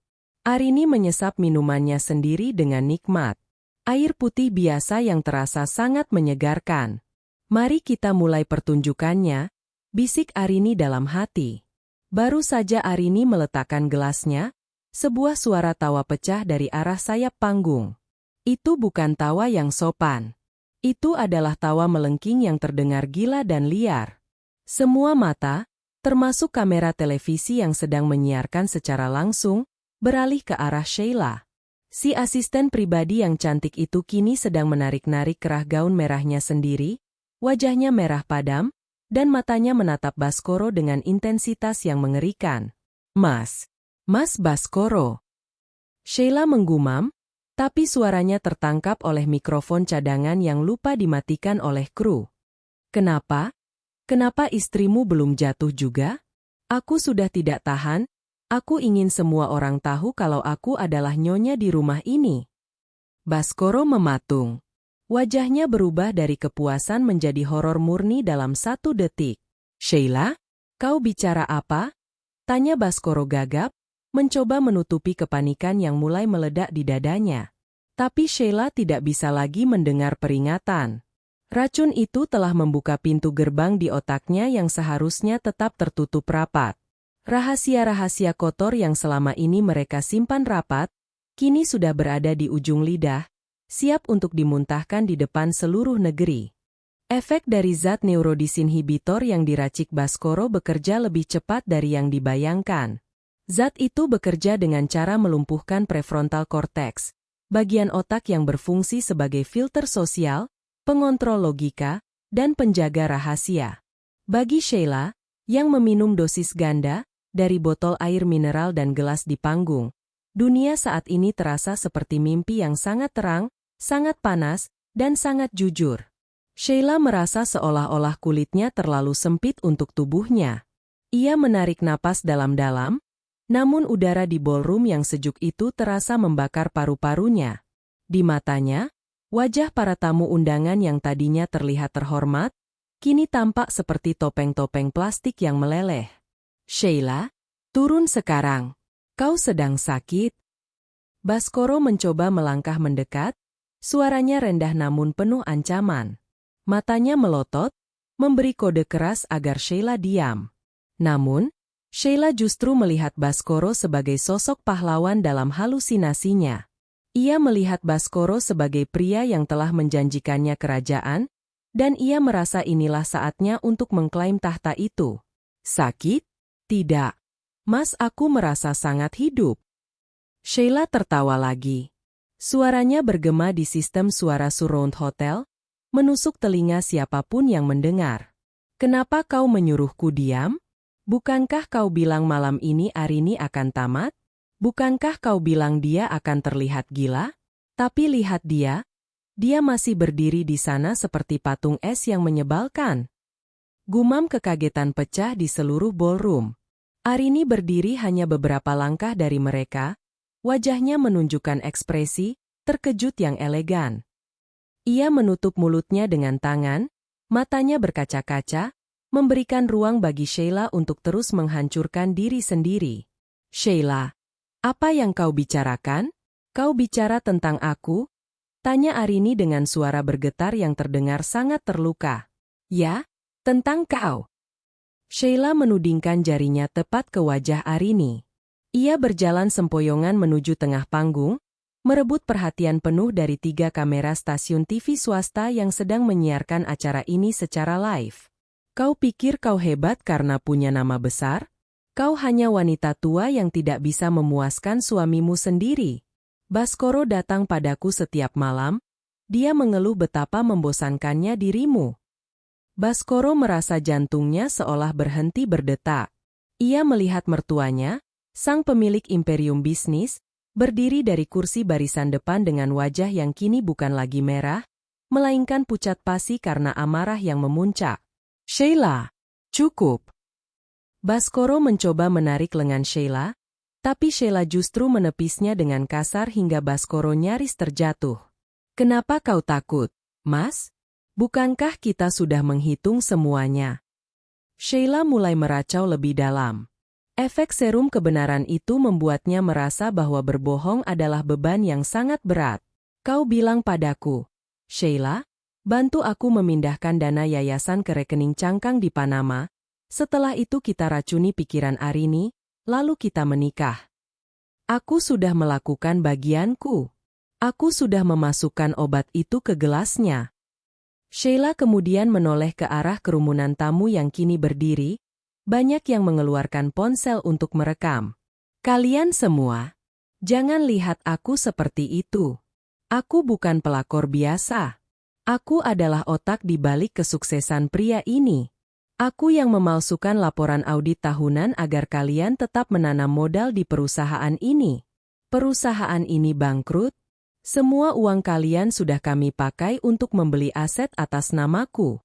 Arini menyesap minumannya sendiri dengan nikmat. Air putih biasa yang terasa sangat menyegarkan. "Mari kita mulai pertunjukannya," bisik Arini dalam hati. Baru saja Arini meletakkan gelasnya, sebuah suara tawa pecah dari arah sayap panggung. Itu bukan tawa yang sopan. Itu adalah tawa melengking yang terdengar gila dan liar. Semua mata, termasuk kamera televisi yang sedang menyiarkan secara langsung, beralih ke arah Sheila. Si asisten pribadi yang cantik itu kini sedang menarik-narik kerah gaun merahnya sendiri, wajahnya merah padam, dan matanya menatap Baskoro dengan intensitas yang mengerikan. Mas Baskoro." Sheila menggumam, tapi suaranya tertangkap oleh mikrofon cadangan yang lupa dimatikan oleh kru. "Kenapa? Kenapa istrimu belum jatuh juga? Aku sudah tidak tahan, aku ingin semua orang tahu kalau aku adalah nyonya di rumah ini." Baskoro mematung. Wajahnya berubah dari kepuasan menjadi horor murni dalam 1 detik. "Sheila, kau bicara apa?" tanya Baskoro gagap, mencoba menutupi kepanikan yang mulai meledak di dadanya. Tapi Sheila tidak bisa lagi mendengar peringatan. Racun itu telah membuka pintu gerbang di otaknya yang seharusnya tetap tertutup rapat. Rahasia-rahasia kotor yang selama ini mereka simpan rapat, kini sudah berada di ujung lidah, siap untuk dimuntahkan di depan seluruh negeri. Efek dari zat neurodisinhibitor yang diracik Baskoro bekerja lebih cepat dari yang dibayangkan. Zat itu bekerja dengan cara melumpuhkan prefrontal cortex, bagian otak yang berfungsi sebagai filter sosial, pengontrol logika, dan penjaga rahasia. Bagi Sheila, yang meminum dosis ganda, dari botol air mineral dan gelas di panggung, dunia saat ini terasa seperti mimpi yang sangat terang, sangat panas, dan sangat jujur. Sheila merasa seolah-olah kulitnya terlalu sempit untuk tubuhnya. Ia menarik napas dalam-dalam, namun udara di ballroom yang sejuk itu terasa membakar paru-parunya. Di matanya, wajah para tamu undangan yang tadinya terlihat terhormat, kini tampak seperti topeng-topeng plastik yang meleleh. Sheila, turun sekarang. Kau sedang sakit? Baskoro mencoba melangkah mendekat, suaranya rendah namun penuh ancaman. Matanya melotot, memberi kode keras agar Sheila diam. Namun, Sheila justru melihat Baskoro sebagai sosok pahlawan dalam halusinasinya. Ia melihat Baskoro sebagai pria yang telah menjanjikannya kerajaan, dan ia merasa inilah saatnya untuk mengklaim tahta itu. Sakit? Tidak. Mas, aku merasa sangat hidup. Sheila tertawa lagi. Suaranya bergema di sistem suara surround hotel, menusuk telinga siapapun yang mendengar. Kenapa kau menyuruhku diam? Bukankah kau bilang malam ini Arini akan tamat? Bukankah kau bilang dia akan terlihat gila? Tapi lihat dia. Dia masih berdiri di sana seperti patung es yang menyebalkan. Gumam kekagetan pecah di seluruh ballroom. Arini berdiri hanya beberapa langkah dari mereka. Wajahnya menunjukkan ekspresi terkejut yang elegan. Ia menutup mulutnya dengan tangan, matanya berkaca-kaca, memberikan ruang bagi Sheila untuk terus menghancurkan diri sendiri. Sheila, apa yang kau bicarakan? Kau bicara tentang aku? Tanya Arini dengan suara bergetar yang terdengar sangat terluka. Ya, tentang kau. Sheila menudingkan jarinya tepat ke wajah Arini. Ia berjalan sempoyongan menuju tengah panggung, merebut perhatian penuh dari 3 kamera stasiun TV swasta yang sedang menyiarkan acara ini secara live. Kau pikir kau hebat karena punya nama besar? Kau hanya wanita tua yang tidak bisa memuaskan suamimu sendiri. Baskoro datang padaku setiap malam, dia mengeluh betapa membosankannya dirimu. Baskoro merasa jantungnya seolah berhenti berdetak. Ia melihat mertuanya, sang pemilik imperium bisnis, berdiri dari kursi barisan depan dengan wajah yang kini bukan lagi merah, melainkan pucat pasi karena amarah yang memuncak. Sheila, cukup. Baskoro mencoba menarik lengan Sheila, tapi Sheila justru menepisnya dengan kasar hingga Baskoro nyaris terjatuh. Kenapa kau takut, Mas? Bukankah kita sudah menghitung semuanya? Sheila mulai meracau lebih dalam. Efek serum kebenaran itu membuatnya merasa bahwa berbohong adalah beban yang sangat berat. Kau bilang padaku, Sheila, bantu aku memindahkan dana yayasan ke rekening cangkang di Panama. Setelah itu kita racuni pikiran Arini, lalu kita menikah. Aku sudah melakukan bagianku. Aku sudah memasukkan obat itu ke gelasnya. Sheila kemudian menoleh ke arah kerumunan tamu yang kini berdiri, banyak yang mengeluarkan ponsel untuk merekam. Kalian semua, jangan lihat aku seperti itu. Aku bukan pelakor biasa. Aku adalah otak di balik kesuksesan pria ini. Aku yang memalsukan laporan audit tahunan agar kalian tetap menanam modal di perusahaan ini. Perusahaan ini bangkrut. Semua uang kalian sudah kami pakai untuk membeli aset atas namaku.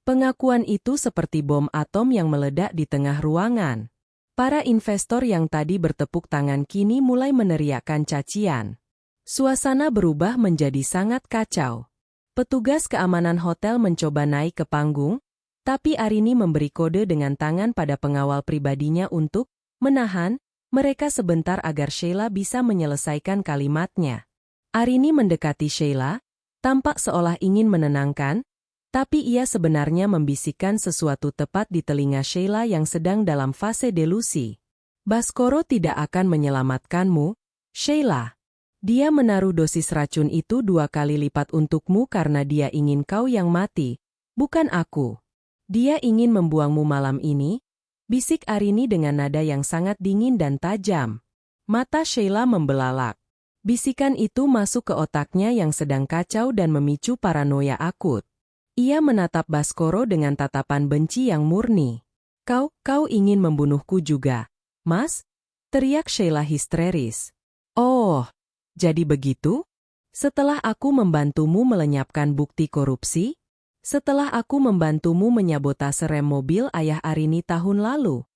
Pengakuan itu seperti bom atom yang meledak di tengah ruangan. Para investor yang tadi bertepuk tangan kini mulai meneriakkan cacian. Suasana berubah menjadi sangat kacau. Petugas keamanan hotel mencoba naik ke panggung, tapi Arini memberi kode dengan tangan pada pengawal pribadinya untuk menahan mereka sebentar agar Sheila bisa menyelesaikan kalimatnya. Arini mendekati Sheila, tampak seolah ingin menenangkan, tapi ia sebenarnya membisikkan sesuatu tepat di telinga Sheila yang sedang dalam fase delusi. Baskoro tidak akan menyelamatkanmu, Sheila. Dia menaruh dosis racun itu 2 kali lipat untukmu karena dia ingin kau yang mati, bukan aku. Dia ingin membuangmu malam ini, bisik Arini dengan nada yang sangat dingin dan tajam. Mata Sheila membelalak. Bisikan itu masuk ke otaknya yang sedang kacau dan memicu paranoia akut. Ia menatap Baskoro dengan tatapan benci yang murni. Kau ingin membunuhku juga, Mas? Teriak Sheila histeris. Oh, jadi begitu? Setelah aku membantumu melenyapkan bukti korupsi? Setelah aku membantumu menyabotase rem mobil ayah Arini tahun lalu?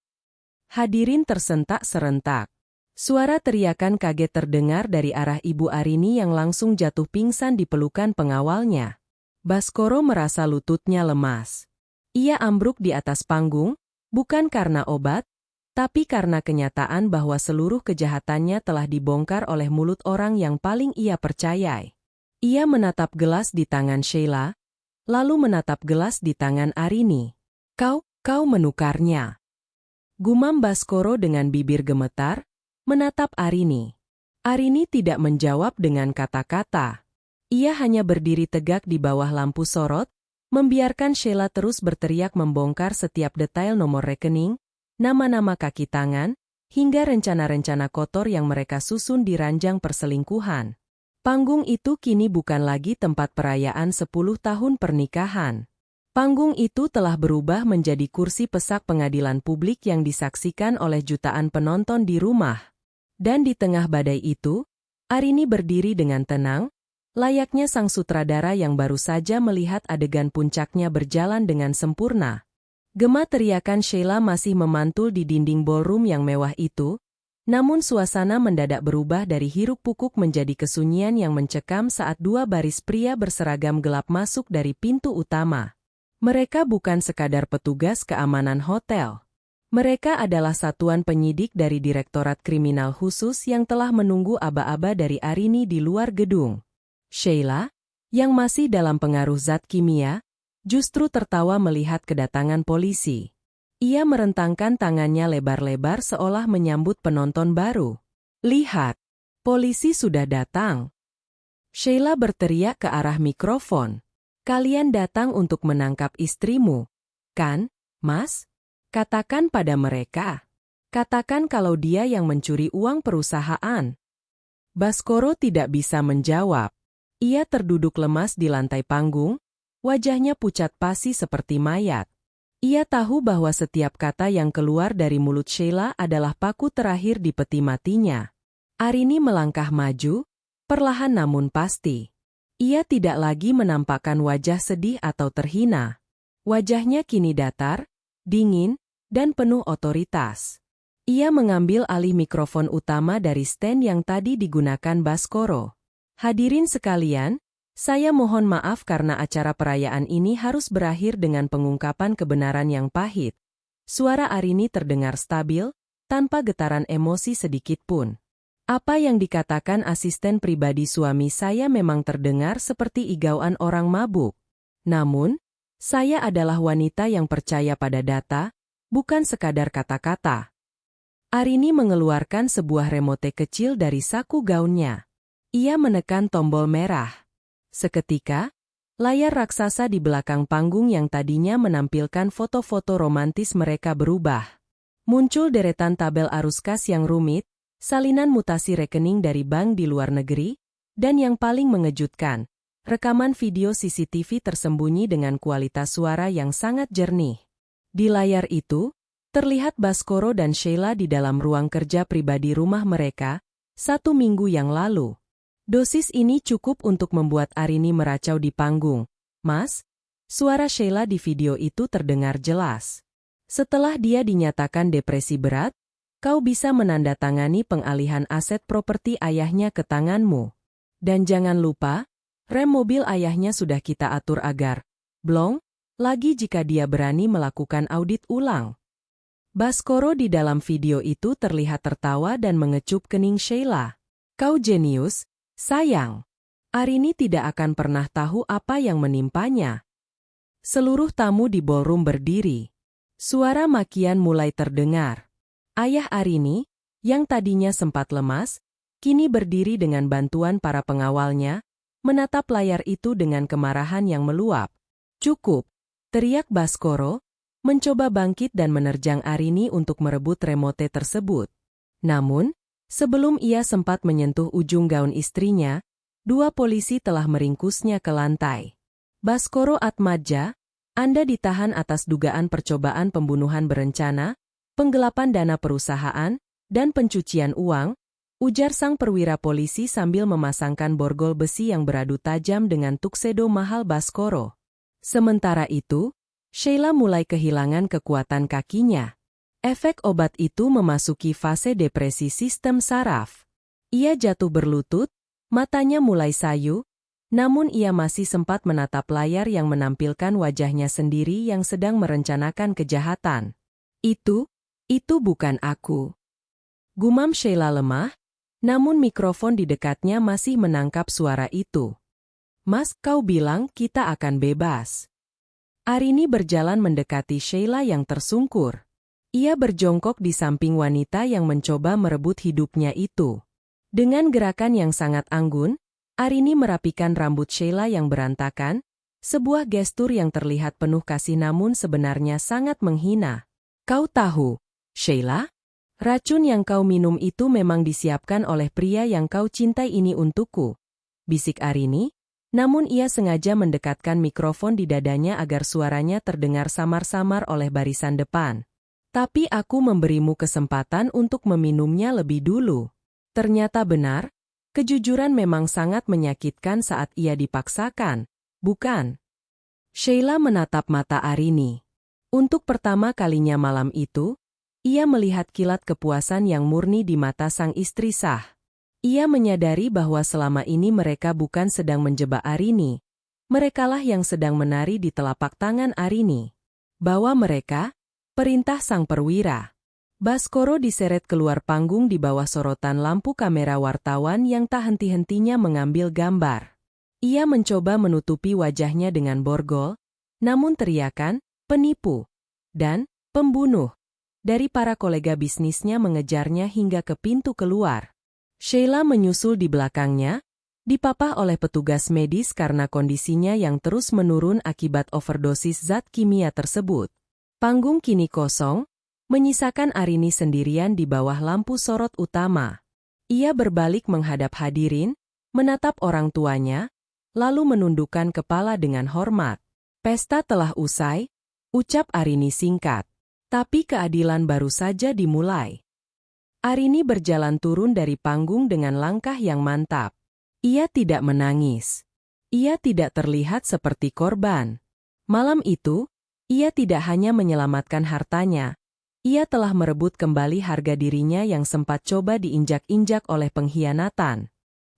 Hadirin tersentak serentak. Suara teriakan kaget terdengar dari arah Ibu Arini yang langsung jatuh pingsan di pelukan pengawalnya. Baskoro merasa lututnya lemas. Ia ambruk di atas panggung, bukan karena obat, tapi karena kenyataan bahwa seluruh kejahatannya telah dibongkar oleh mulut orang yang paling ia percayai. Ia menatap gelas di tangan Sheila, lalu menatap gelas di tangan Arini. Kau menukarnya. Gumam Baskoro dengan bibir gemetar, menatap Arini. Arini tidak menjawab dengan kata-kata. Ia hanya berdiri tegak di bawah lampu sorot, membiarkan Sheila terus berteriak membongkar setiap detail nomor rekening, nama-nama kaki tangan, hingga rencana-rencana kotor yang mereka susun di ranjang perselingkuhan. Panggung itu kini bukan lagi tempat perayaan 10 tahun pernikahan. Panggung itu telah berubah menjadi kursi pesak pengadilan publik yang disaksikan oleh jutaan penonton di rumah. Dan di tengah badai itu, Arini berdiri dengan tenang, layaknya sang sutradara yang baru saja melihat adegan puncaknya berjalan dengan sempurna. Gema teriakan Sheila masih memantul di dinding ballroom yang mewah itu, namun suasana mendadak berubah dari hiruk-pikuk menjadi kesunyian yang mencekam saat 2 baris pria berseragam gelap masuk dari pintu utama. Mereka bukan sekadar petugas keamanan hotel. Mereka adalah satuan penyidik dari Direktorat Kriminal Khusus yang telah menunggu aba-aba dari Arini di luar gedung. Sheila, yang masih dalam pengaruh zat kimia, justru tertawa melihat kedatangan polisi. Ia merentangkan tangannya lebar-lebar seolah menyambut penonton baru. Lihat, polisi sudah datang. Sheila berteriak ke arah mikrofon. Kalian datang untuk menangkap istrimu, kan, Mas? Katakan pada mereka. Katakan kalau dia yang mencuri uang perusahaan. Baskoro tidak bisa menjawab. Ia terduduk lemas di lantai panggung, wajahnya pucat pasi seperti mayat. Ia tahu bahwa setiap kata yang keluar dari mulut Sheila adalah paku terakhir di peti matinya. Arini melangkah maju, perlahan namun pasti. Ia tidak lagi menampakkan wajah sedih atau terhina. Wajahnya kini datar, dingin, dan penuh otoritas. Ia mengambil alih mikrofon utama dari stand yang tadi digunakan Baskoro. Hadirin sekalian, saya mohon maaf karena acara perayaan ini harus berakhir dengan pengungkapan kebenaran yang pahit. Suara Arini terdengar stabil, tanpa getaran emosi sedikit pun. Apa yang dikatakan asisten pribadi suami saya memang terdengar seperti igauan orang mabuk. Namun, saya adalah wanita yang percaya pada data, bukan sekadar kata-kata. Arini mengeluarkan sebuah remote kecil dari saku gaunnya. Ia menekan tombol merah. Seketika, layar raksasa di belakang panggung yang tadinya menampilkan foto-foto romantis mereka berubah. Muncul deretan tabel arus kas yang rumit, salinan mutasi rekening dari bank di luar negeri, dan yang paling mengejutkan, rekaman video CCTV tersembunyi dengan kualitas suara yang sangat jernih. Di layar itu, terlihat Baskoro dan Sheila di dalam ruang kerja pribadi rumah mereka, 1 minggu yang lalu. Dosis ini cukup untuk membuat Arini meracau di panggung. Mas, suara Sheila di video itu terdengar jelas. Setelah dia dinyatakan depresi berat, kau bisa menandatangani pengalihan aset properti ayahnya ke tanganmu. Dan jangan lupa, rem mobil ayahnya sudah kita atur agar blong lagi jika dia berani melakukan audit ulang. Baskoro di dalam video itu terlihat tertawa dan mengecup kening Sheila. Kau jenius, sayang. Arini tidak akan pernah tahu apa yang menimpanya. Seluruh tamu di ballroom berdiri. Suara makian mulai terdengar. Ayah Arini, yang tadinya sempat lemas, kini berdiri dengan bantuan para pengawalnya, menatap layar itu dengan kemarahan yang meluap. "Cukup!" teriak Baskoro, mencoba bangkit dan menerjang Arini untuk merebut remote tersebut. Namun, sebelum ia sempat menyentuh ujung gaun istrinya, dua polisi telah meringkusnya ke lantai. "Baskoro Atmadja, Anda ditahan atas dugaan percobaan pembunuhan berencana, penggelapan dana perusahaan, dan pencucian uang," ujar sang perwira polisi sambil memasangkan borgol besi yang beradu tajam dengan tuxedo mahal Baskoro. Sementara itu, Sheila mulai kehilangan kekuatan kakinya. Efek obat itu memasuki fase depresi sistem saraf. Ia jatuh berlutut, matanya mulai sayu, namun ia masih sempat menatap layar yang menampilkan wajahnya sendiri yang sedang merencanakan kejahatan. Itu bukan aku." Gumam Sheila lemah, namun mikrofon di dekatnya masih menangkap suara itu. "Mas, kau bilang kita akan bebas." Arini berjalan mendekati Sheila yang tersungkur. Ia berjongkok di samping wanita yang mencoba merebut hidupnya itu. Dengan gerakan yang sangat anggun, Arini merapikan rambut Sheila yang berantakan, sebuah gestur yang terlihat penuh kasih namun sebenarnya sangat menghina. "Kau tahu, Sheila? Racun yang kau minum itu memang disiapkan oleh pria yang kau cintai ini untukku," bisik Arini, namun ia sengaja mendekatkan mikrofon di dadanya agar suaranya terdengar samar-samar oleh barisan depan. "Tapi aku memberimu kesempatan untuk meminumnya lebih dulu." Ternyata benar. Kejujuran memang sangat menyakitkan saat ia dipaksakan, bukan? Sheila menatap mata Arini. Untuk pertama kalinya malam itu, ia melihat kilat kepuasan yang murni di mata sang istri sah. Ia menyadari bahwa selama ini mereka bukan sedang menjebak Arini. Merekalah yang sedang menari di telapak tangan Arini. Bawa mereka, perintah sang perwira. Baskoro diseret keluar panggung di bawah sorotan lampu kamera wartawan yang tak henti-hentinya mengambil gambar. Ia mencoba menutupi wajahnya dengan borgol, namun teriakan, "Penipu!" dan "Pembunuh!" dari para kolega bisnisnya mengejarnya hingga ke pintu keluar. Sheila menyusul di belakangnya, dipapah oleh petugas medis karena kondisinya yang terus menurun akibat overdosis zat kimia tersebut. Panggung kini kosong, menyisakan Arini sendirian di bawah lampu sorot utama. Ia berbalik menghadap hadirin, menatap orang tuanya, lalu menundukkan kepala dengan hormat. "Pesta telah usai," ucap Arini singkat. "Tapi keadilan baru saja dimulai." Arini berjalan turun dari panggung dengan langkah yang mantap. Ia tidak menangis. Ia tidak terlihat seperti korban. Malam itu, ia tidak hanya menyelamatkan hartanya, ia telah merebut kembali harga dirinya yang sempat coba diinjak-injak oleh pengkhianatan.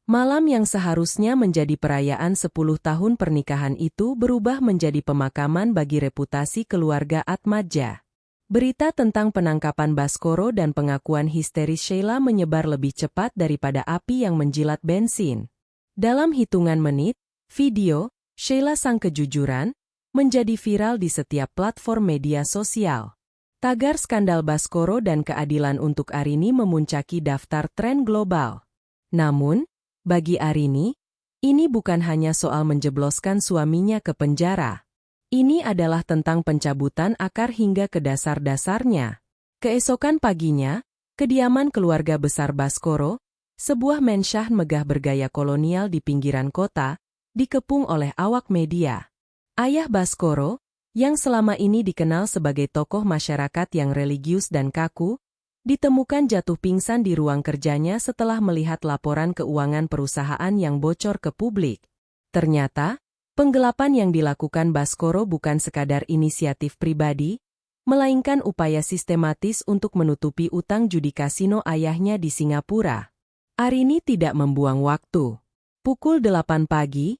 Malam yang seharusnya menjadi perayaan 10 tahun pernikahan itu berubah menjadi pemakaman bagi reputasi keluarga Atmadja. Berita tentang penangkapan Baskoro dan pengakuan histeris Sheila menyebar lebih cepat daripada api yang menjilat bensin. Dalam hitungan menit, video, Sheila Sang Kejujuran, menjadi viral di setiap platform media sosial. Tagar skandal Baskoro dan keadilan untuk Arini memuncaki daftar tren global. Namun, bagi Arini, ini bukan hanya soal menjebloskan suaminya ke penjara. Ini adalah tentang pencabutan akar hingga ke dasar-dasarnya. Keesokan paginya, kediaman keluarga besar Baskoro, sebuah mensyah megah bergaya kolonial di pinggiran kota, dikepung oleh awak media. Ayah Baskoro, yang selama ini dikenal sebagai tokoh masyarakat yang religius dan kaku, ditemukan jatuh pingsan di ruang kerjanya setelah melihat laporan keuangan perusahaan yang bocor ke publik. Ternyata, penggelapan yang dilakukan Baskoro bukan sekadar inisiatif pribadi, melainkan upaya sistematis untuk menutupi utang judi kasino ayahnya di Singapura. Arini tidak membuang waktu. Pukul 8 pagi,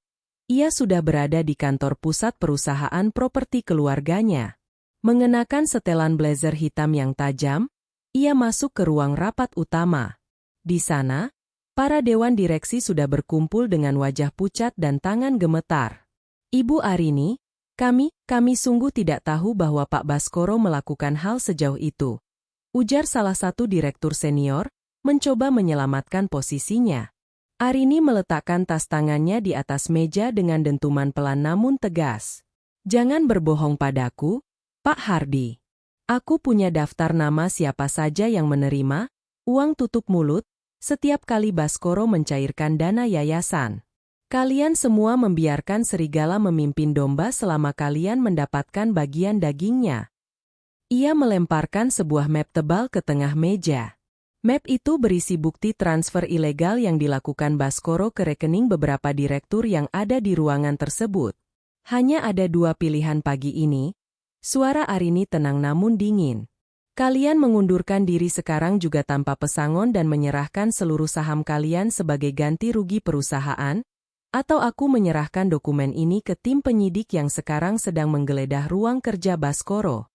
ia sudah berada di kantor pusat perusahaan properti keluarganya. Mengenakan setelan blazer hitam yang tajam, ia masuk ke ruang rapat utama. Di sana, Para dewan direksi sudah berkumpul dengan wajah pucat dan tangan gemetar. Ibu Arini, kami sungguh tidak tahu bahwa Pak Baskoro melakukan hal sejauh itu. Ujar salah satu direktur senior, mencoba menyelamatkan posisinya. Arini meletakkan tas tangannya di atas meja dengan dentuman pelan namun tegas. Jangan berbohong padaku, Pak Hardi. Aku punya daftar nama siapa saja yang menerima uang tutup mulut setiap kali Baskoro mencairkan dana yayasan. Kalian semua membiarkan serigala memimpin domba selama kalian mendapatkan bagian dagingnya. Ia melemparkan sebuah map tebal ke tengah meja. Map itu berisi bukti transfer ilegal yang dilakukan Baskoro ke rekening beberapa direktur yang ada di ruangan tersebut. Hanya ada dua pilihan pagi ini. Suara Arini tenang namun dingin. Kalian mengundurkan diri sekarang juga tanpa pesangon dan menyerahkan seluruh saham kalian sebagai ganti rugi perusahaan, atau aku menyerahkan dokumen ini ke tim penyidik yang sekarang sedang menggeledah ruang kerja Baskoro.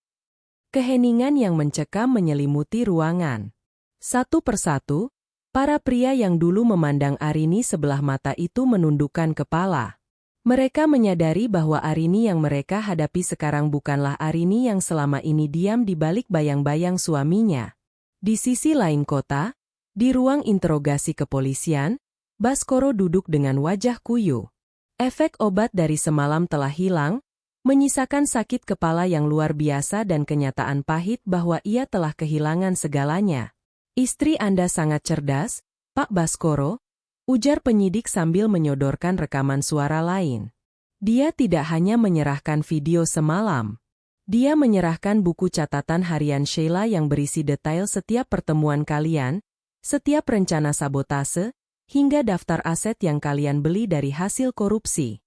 Keheningan yang mencekam menyelimuti ruangan. Satu persatu, para pria yang dulu memandang Arini sebelah mata itu menundukkan kepala. Mereka menyadari bahwa Arini yang mereka hadapi sekarang bukanlah Arini yang selama ini diam di balik bayang-bayang suaminya. Di sisi lain kota, di ruang interogasi kepolisian, Baskoro duduk dengan wajah kuyu. Efek obat dari semalam telah hilang, menyisakan sakit kepala yang luar biasa dan kenyataan pahit bahwa ia telah kehilangan segalanya. Istri Anda sangat cerdas, Pak Baskoro, ujar penyidik sambil menyodorkan rekaman suara lain. Dia tidak hanya menyerahkan video semalam. Dia menyerahkan buku catatan harian Sheila yang berisi detail setiap pertemuan kalian, setiap rencana sabotase, hingga daftar aset yang kalian beli dari hasil korupsi.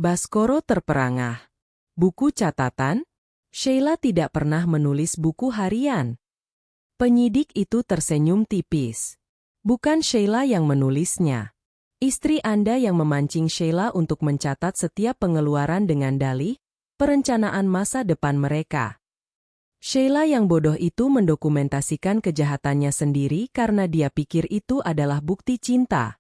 Baskoro terperangah. Buku catatan? Sheila tidak pernah menulis buku harian. Penyidik itu tersenyum tipis. Bukan Sheila yang menulisnya. Istri Anda yang memancing Sheila untuk mencatat setiap pengeluaran dengan dalih, perencanaan masa depan mereka. Sheila yang bodoh itu mendokumentasikan kejahatannya sendiri karena dia pikir itu adalah bukti cinta.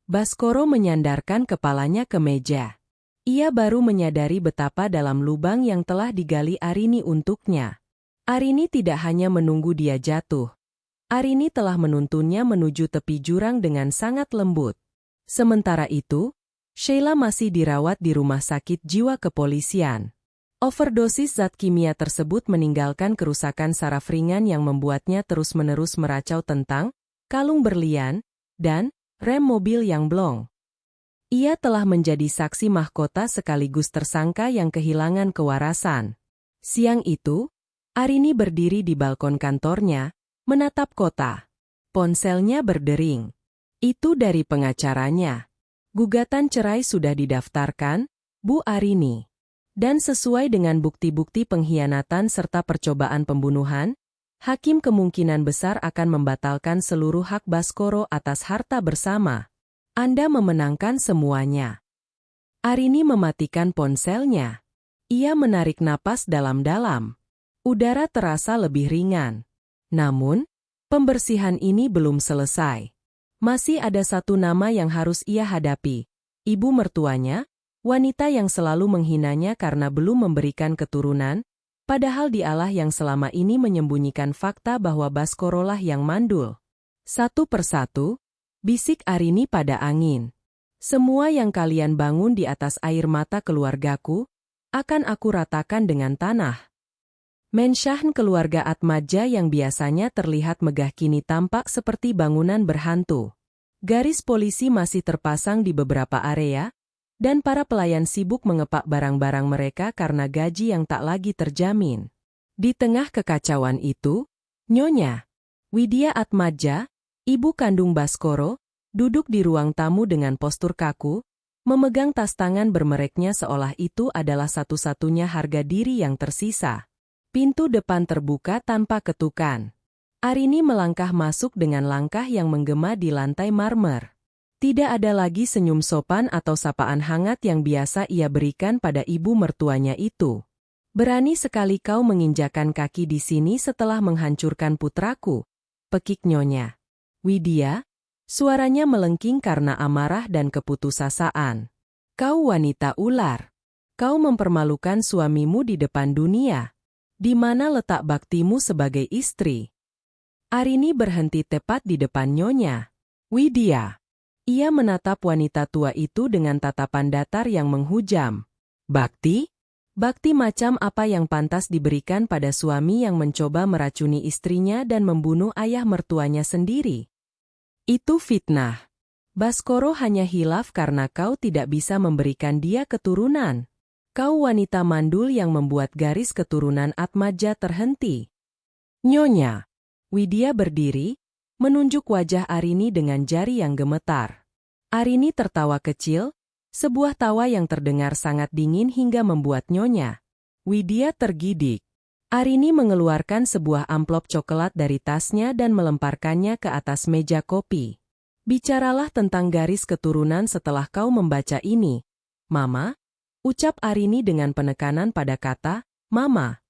Baskoro menyandarkan kepalanya ke meja. Ia baru menyadari betapa dalam lubang yang telah digali Arini untuknya. Arini tidak hanya menunggu dia jatuh. Arini telah menuntunnya menuju tepi jurang dengan sangat lembut. Sementara itu, Sheila masih dirawat di rumah sakit jiwa kepolisian. Overdosis zat kimia tersebut meninggalkan kerusakan saraf ringan yang membuatnya terus-menerus meracau tentang kalung berlian dan rem mobil yang blong. Ia telah menjadi saksi mahkota sekaligus tersangka yang kehilangan kewarasan. Siang itu, Arini berdiri di balkon kantornya, menatap kota. Ponselnya berdering. Itu dari pengacaranya. Gugatan cerai sudah didaftarkan, Bu Arini. Dan sesuai dengan bukti-bukti pengkhianatan serta percobaan pembunuhan, hakim kemungkinan besar akan membatalkan seluruh hak Baskoro atas harta bersama. Anda memenangkan semuanya. Arini mematikan ponselnya. Ia menarik napas dalam-dalam. Udara terasa lebih ringan. Namun, pembersihan ini belum selesai. Masih ada satu nama yang harus ia hadapi. Ibu mertuanya, wanita yang selalu menghinanya karena belum memberikan keturunan, padahal dialah yang selama ini menyembunyikan fakta bahwa Baskorolah yang mandul. Satu persatu, bisik Arini pada angin. Semua yang kalian bangun di atas air mata keluargaku, akan aku ratakan dengan tanah. Mensahn keluarga Atmaja yang biasanya terlihat megah kini tampak seperti bangunan berhantu. Garis polisi masih terpasang di beberapa area, dan para pelayan sibuk mengepak barang-barang mereka karena gaji yang tak lagi terjamin. Di tengah kekacauan itu, Nyonya Widya Atmaja, ibu kandung Baskoro, duduk di ruang tamu dengan postur kaku, memegang tas tangan bermereknya seolah itu adalah satu-satunya harga diri yang tersisa. Pintu depan terbuka tanpa ketukan. Arini melangkah masuk dengan langkah yang menggema di lantai marmer. Tidak ada lagi senyum sopan atau sapaan hangat yang biasa ia berikan pada ibu mertuanya itu. Berani sekali kau menginjakan kaki di sini setelah menghancurkan putraku, pekik Nyonya Widya. Suaranya melengking karena amarah dan keputusasaan. Kau wanita ular. Kau mempermalukan suamimu di depan dunia. Di mana letak baktimu sebagai istri? Arini berhenti tepat di depan Nyonya Widya. Ia menatap wanita tua itu dengan tatapan datar yang menghujam. Bakti? Bakti macam apa yang pantas diberikan pada suami yang mencoba meracuni istrinya dan membunuh ayah mertuanya sendiri? Itu fitnah. Baskoro hanya hilaf karena kau tidak bisa memberikan dia keturunan. Kau wanita mandul yang membuat garis keturunan Atmaja terhenti. Nyonya Widya berdiri, menunjuk wajah Arini dengan jari yang gemetar. Arini tertawa kecil, sebuah tawa yang terdengar sangat dingin hingga membuat Nyonya Widya tergidik. Arini mengeluarkan sebuah amplop coklat dari tasnya dan melemparkannya ke atas meja kopi. Bicaralah tentang garis keturunan setelah kau membaca ini, Mama, ucap Arini dengan penekanan pada kata, Mama.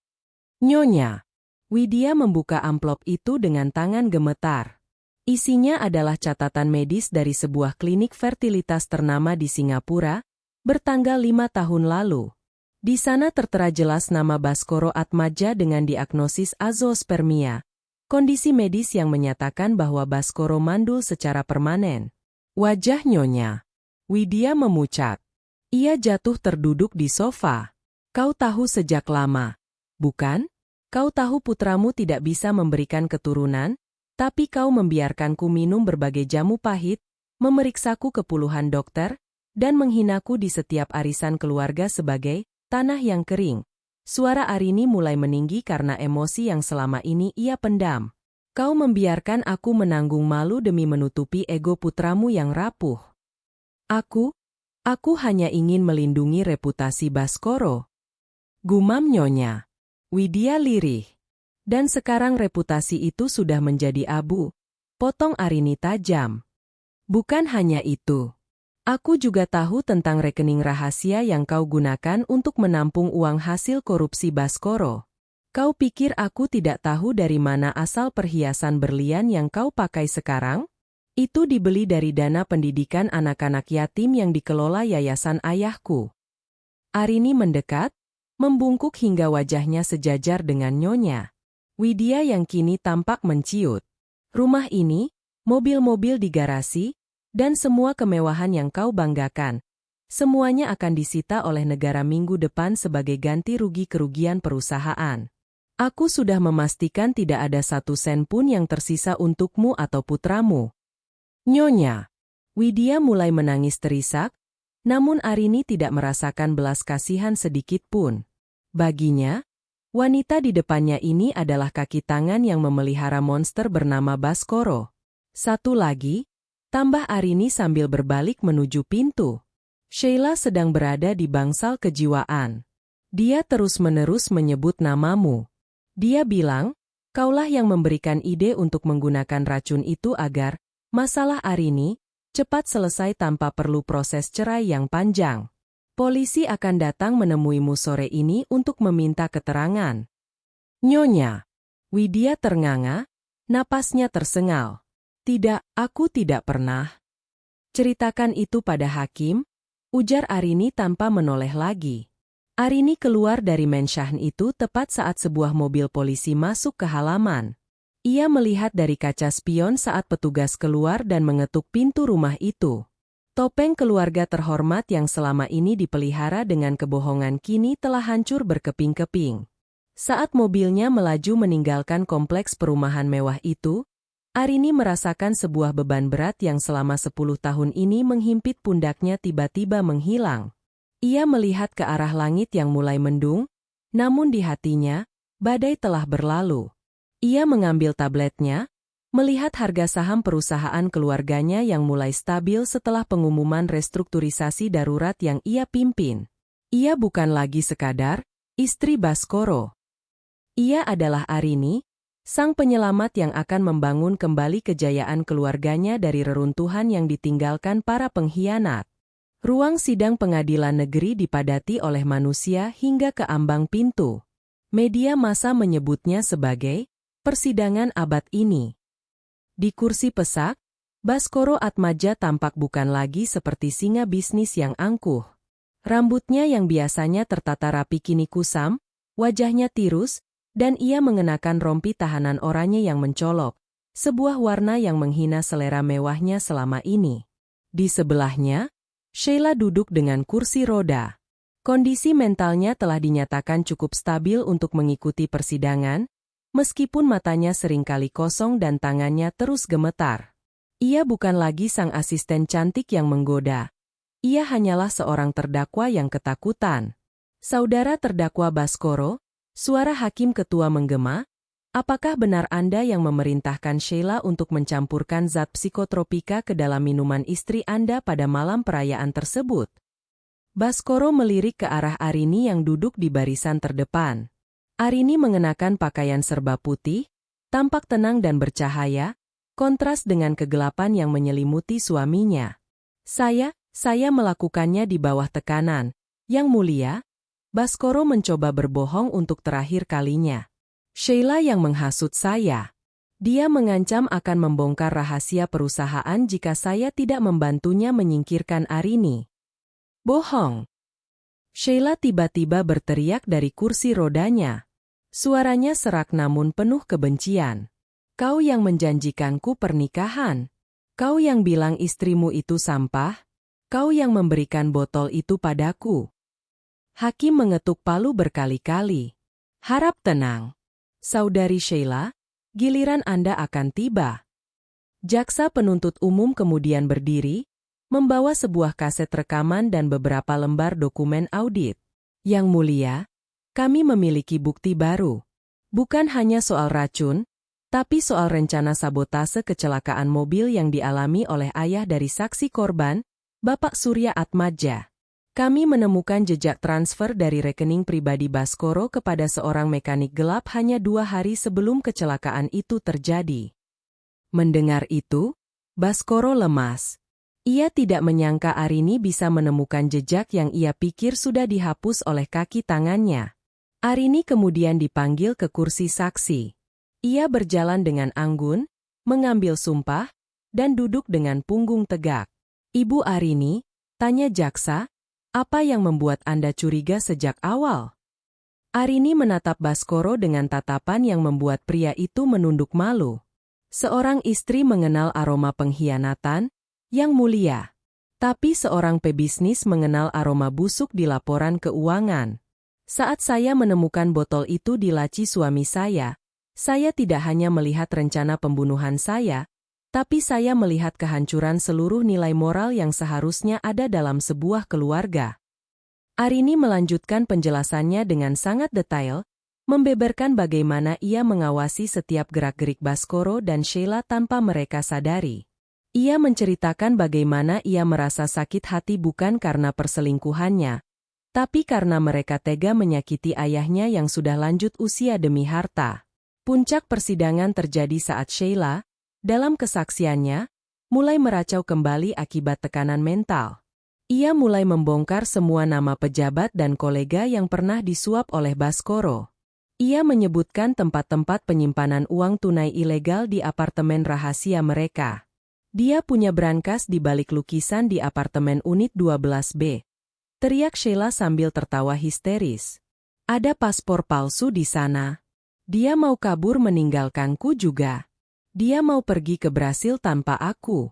Nyonya Widya membuka amplop itu dengan tangan gemetar. Isinya adalah catatan medis dari sebuah klinik fertilitas ternama di Singapura, bertanggal 5 tahun lalu. Di sana tertera jelas nama Baskoro Atmaja dengan diagnosis azoospermia, kondisi medis yang menyatakan bahwa Baskoro mandul secara permanen. Wajah Nyonya Widya memucat. Ia jatuh terduduk di sofa. Kau tahu sejak lama, bukan? Kau tahu putramu tidak bisa memberikan keturunan, tapi kau membiarkanku minum berbagai jamu pahit, memeriksaku ke puluhan dokter, dan menghinaku di setiap arisan keluarga sebagai tanah yang kering. Suara Arini mulai meninggi karena emosi yang selama ini ia pendam. Kau membiarkan aku menanggung malu demi menutupi ego putramu yang rapuh. Aku hanya ingin melindungi reputasi Baskoro. Gumam Nyonya Widya lirih. Dan sekarang reputasi itu sudah menjadi abu. Potong Arini tajam. Bukan hanya itu. Aku juga tahu tentang rekening rahasia yang kau gunakan untuk menampung uang hasil korupsi Baskoro. Kau pikir aku tidak tahu dari mana asal perhiasan berlian yang kau pakai sekarang? Itu dibeli dari dana pendidikan anak-anak yatim yang dikelola yayasan ayahku. Arini mendekat, membungkuk hingga wajahnya sejajar dengan Nyonya Widya yang kini tampak menciut. Rumah ini, mobil-mobil di garasi, dan semua kemewahan yang kau banggakan, semuanya akan disita oleh negara minggu depan sebagai ganti rugi kerugian perusahaan. Aku sudah memastikan tidak ada satu sen pun yang tersisa untukmu atau putramu. Nyonya Widya mulai menangis terisak, namun Arini tidak merasakan belas kasihan sedikit pun. Baginya, wanita di depannya ini adalah kaki tangan yang memelihara monster bernama Baskoro. Satu lagi, tambah Arini sambil berbalik menuju pintu. Sheila sedang berada di bangsal kejiwaan. Dia terus-menerus menyebut namamu. Dia bilang, kaulah yang memberikan ide untuk menggunakan racun itu agar masalah Arini cepat selesai tanpa perlu proses cerai yang panjang. Polisi akan datang menemuimu sore ini untuk meminta keterangan. Nyonya Widya ternganga, napasnya tersengal. Tidak, aku tidak pernah. Ceritakan itu pada hakim, ujar Arini tanpa menoleh lagi. Arini keluar dari mensyahen itu tepat saat sebuah mobil polisi masuk ke halaman. Ia melihat dari kaca spion saat petugas keluar dan mengetuk pintu rumah itu. Topeng keluarga terhormat yang selama ini dipelihara dengan kebohongan kini telah hancur berkeping-keping. Saat mobilnya melaju meninggalkan kompleks perumahan mewah itu, Arini merasakan sebuah beban berat yang selama 10 tahun ini menghimpit pundaknya tiba-tiba menghilang. Ia melihat ke arah langit yang mulai mendung, namun di hatinya, badai telah berlalu. Ia mengambil tabletnya, melihat harga saham perusahaan keluarganya yang mulai stabil setelah pengumuman restrukturisasi darurat yang ia pimpin. Ia bukan lagi sekadar istri Baskoro. Ia adalah Arini, sang penyelamat yang akan membangun kembali kejayaan keluarganya dari reruntuhan yang ditinggalkan para pengkhianat. Ruang sidang pengadilan negeri dipadati oleh manusia hingga ke ambang pintu. Media massa menyebutnya sebagai persidangan abad ini. Di kursi pesak, Baskoro Atmaja tampak bukan lagi seperti singa bisnis yang angkuh. Rambutnya yang biasanya tertata rapi kini kusam, wajahnya tirus, dan ia mengenakan rompi tahanan oranye yang mencolok, sebuah warna yang menghina selera mewahnya selama ini. Di sebelahnya, Sheila duduk dengan kursi roda. Kondisi mentalnya telah dinyatakan cukup stabil untuk mengikuti persidangan, meskipun matanya seringkali kosong dan tangannya terus gemetar. Ia bukan lagi sang asisten cantik yang menggoda. Ia hanyalah seorang terdakwa yang ketakutan. Saudara terdakwa Baskoro, suara hakim ketua menggema, apakah benar Anda yang memerintahkan Sheila untuk mencampurkan zat psikotropika ke dalam minuman istri Anda pada malam perayaan tersebut? Baskoro melirik ke arah Arini yang duduk di barisan terdepan. Arini mengenakan pakaian serba putih, tampak tenang dan bercahaya, kontras dengan kegelapan yang menyelimuti suaminya. Saya melakukannya di bawah tekanan. Yang mulia, Baskoro mencoba berbohong untuk terakhir kalinya. Sheila yang menghasut saya. Dia mengancam akan membongkar rahasia perusahaan jika saya tidak membantunya menyingkirkan Arini. Bohong. Sheila tiba-tiba berteriak dari kursi rodanya. Suaranya serak namun penuh kebencian. Kau yang menjanjikanku pernikahan. Kau yang bilang istrimu itu sampah. Kau yang memberikan botol itu padaku. Hakim mengetuk palu berkali-kali. Harap tenang. Saudari Sheila, giliran Anda akan tiba. Jaksa penuntut umum kemudian berdiri, membawa sebuah kaset rekaman dan beberapa lembar dokumen audit. Yang mulia, kami memiliki bukti baru. Bukan hanya soal racun, tapi soal rencana sabotase kecelakaan mobil yang dialami oleh ayah dari saksi korban, Bapak Surya Atmaja. Kami menemukan jejak transfer dari rekening pribadi Baskoro kepada seorang mekanik gelap hanya 2 hari sebelum kecelakaan itu terjadi. Mendengar itu, Baskoro lemas. Ia tidak menyangka Arini bisa menemukan jejak yang ia pikir sudah dihapus oleh kaki tangannya. Arini kemudian dipanggil ke kursi saksi. Ia berjalan dengan anggun, mengambil sumpah, dan duduk dengan punggung tegak. Ibu Arini, tanya jaksa, apa yang membuat Anda curiga sejak awal? Arini menatap Baskoro dengan tatapan yang membuat pria itu menunduk malu. Seorang istri mengenal aroma pengkhianatan, yang mulia. Tapi seorang pebisnis mengenal aroma busuk di laporan keuangan. Saat saya menemukan botol itu di laci suami saya tidak hanya melihat rencana pembunuhan saya, tapi saya melihat kehancuran seluruh nilai moral yang seharusnya ada dalam sebuah keluarga. Arini melanjutkan penjelasannya dengan sangat detail, membeberkan bagaimana ia mengawasi setiap gerak-gerik Baskoro dan Sheila tanpa mereka sadari. Ia menceritakan bagaimana ia merasa sakit hati bukan karena perselingkuhannya, tapi karena mereka tega menyakiti ayahnya yang sudah lanjut usia demi harta. Puncak persidangan terjadi saat Sheila, dalam kesaksiannya, mulai meracau kembali akibat tekanan mental. Ia mulai membongkar semua nama pejabat dan kolega yang pernah disuap oleh Baskoro. Ia menyebutkan tempat-tempat penyimpanan uang tunai ilegal di apartemen rahasia mereka. Dia punya brankas di balik lukisan di apartemen unit 12B. Teriak Sheila sambil tertawa histeris. Ada paspor palsu di sana. Dia mau kabur meninggalkanku juga. Dia mau pergi ke Brasil tanpa aku.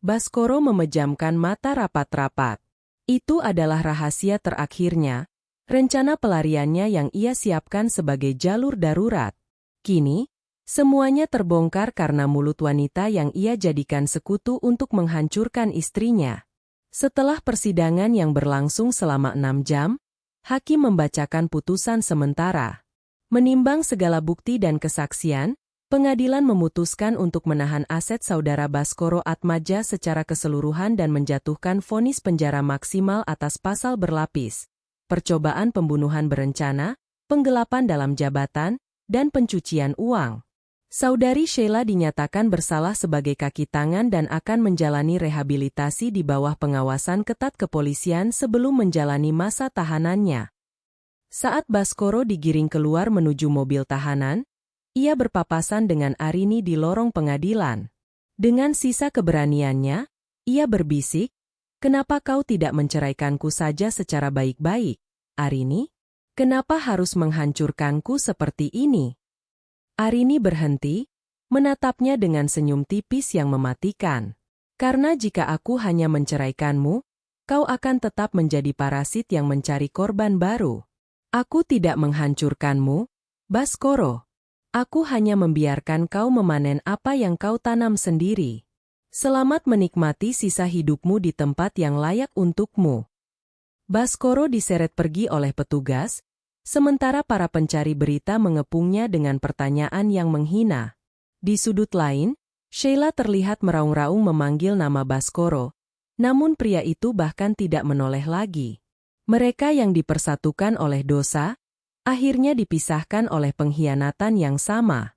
Baskoro memejamkan mata rapat-rapat. Itu adalah rahasia terakhirnya, rencana pelariannya yang ia siapkan sebagai jalur darurat. Kini, semuanya terbongkar karena mulut wanita yang ia jadikan sekutu untuk menghancurkan istrinya. Setelah persidangan yang berlangsung selama 6 jam, hakim membacakan putusan sementara. Menimbang segala bukti dan kesaksian, pengadilan memutuskan untuk menahan aset saudara Baskoro Atmaja secara keseluruhan dan menjatuhkan vonis penjara maksimal atas pasal berlapis, percobaan pembunuhan berencana, penggelapan dalam jabatan, dan pencucian uang. Saudari Sheila dinyatakan bersalah sebagai kaki tangan dan akan menjalani rehabilitasi di bawah pengawasan ketat kepolisian sebelum menjalani masa tahanannya. Saat Baskoro digiring keluar menuju mobil tahanan, ia berpapasan dengan Arini di lorong pengadilan. Dengan sisa keberaniannya, ia berbisik, "Kenapa kau tidak menceraikanku saja secara baik-baik, Arini? Kenapa harus menghancurkanku seperti ini?" Arini berhenti, menatapnya dengan senyum tipis yang mematikan. "Karena jika aku hanya menceraikanmu, kau akan tetap menjadi parasit yang mencari korban baru. Aku tidak menghancurkanmu, Baskoro. Aku hanya membiarkan kau memanen apa yang kau tanam sendiri. Selamat menikmati sisa hidupmu di tempat yang layak untukmu." Baskoro diseret pergi oleh petugas, sementara para pencari berita mengepungnya dengan pertanyaan yang menghina. Di sudut lain, Sheila terlihat meraung-raung memanggil nama Baskoro, namun pria itu bahkan tidak menoleh lagi. Mereka yang dipersatukan oleh dosa, akhirnya dipisahkan oleh pengkhianatan yang sama.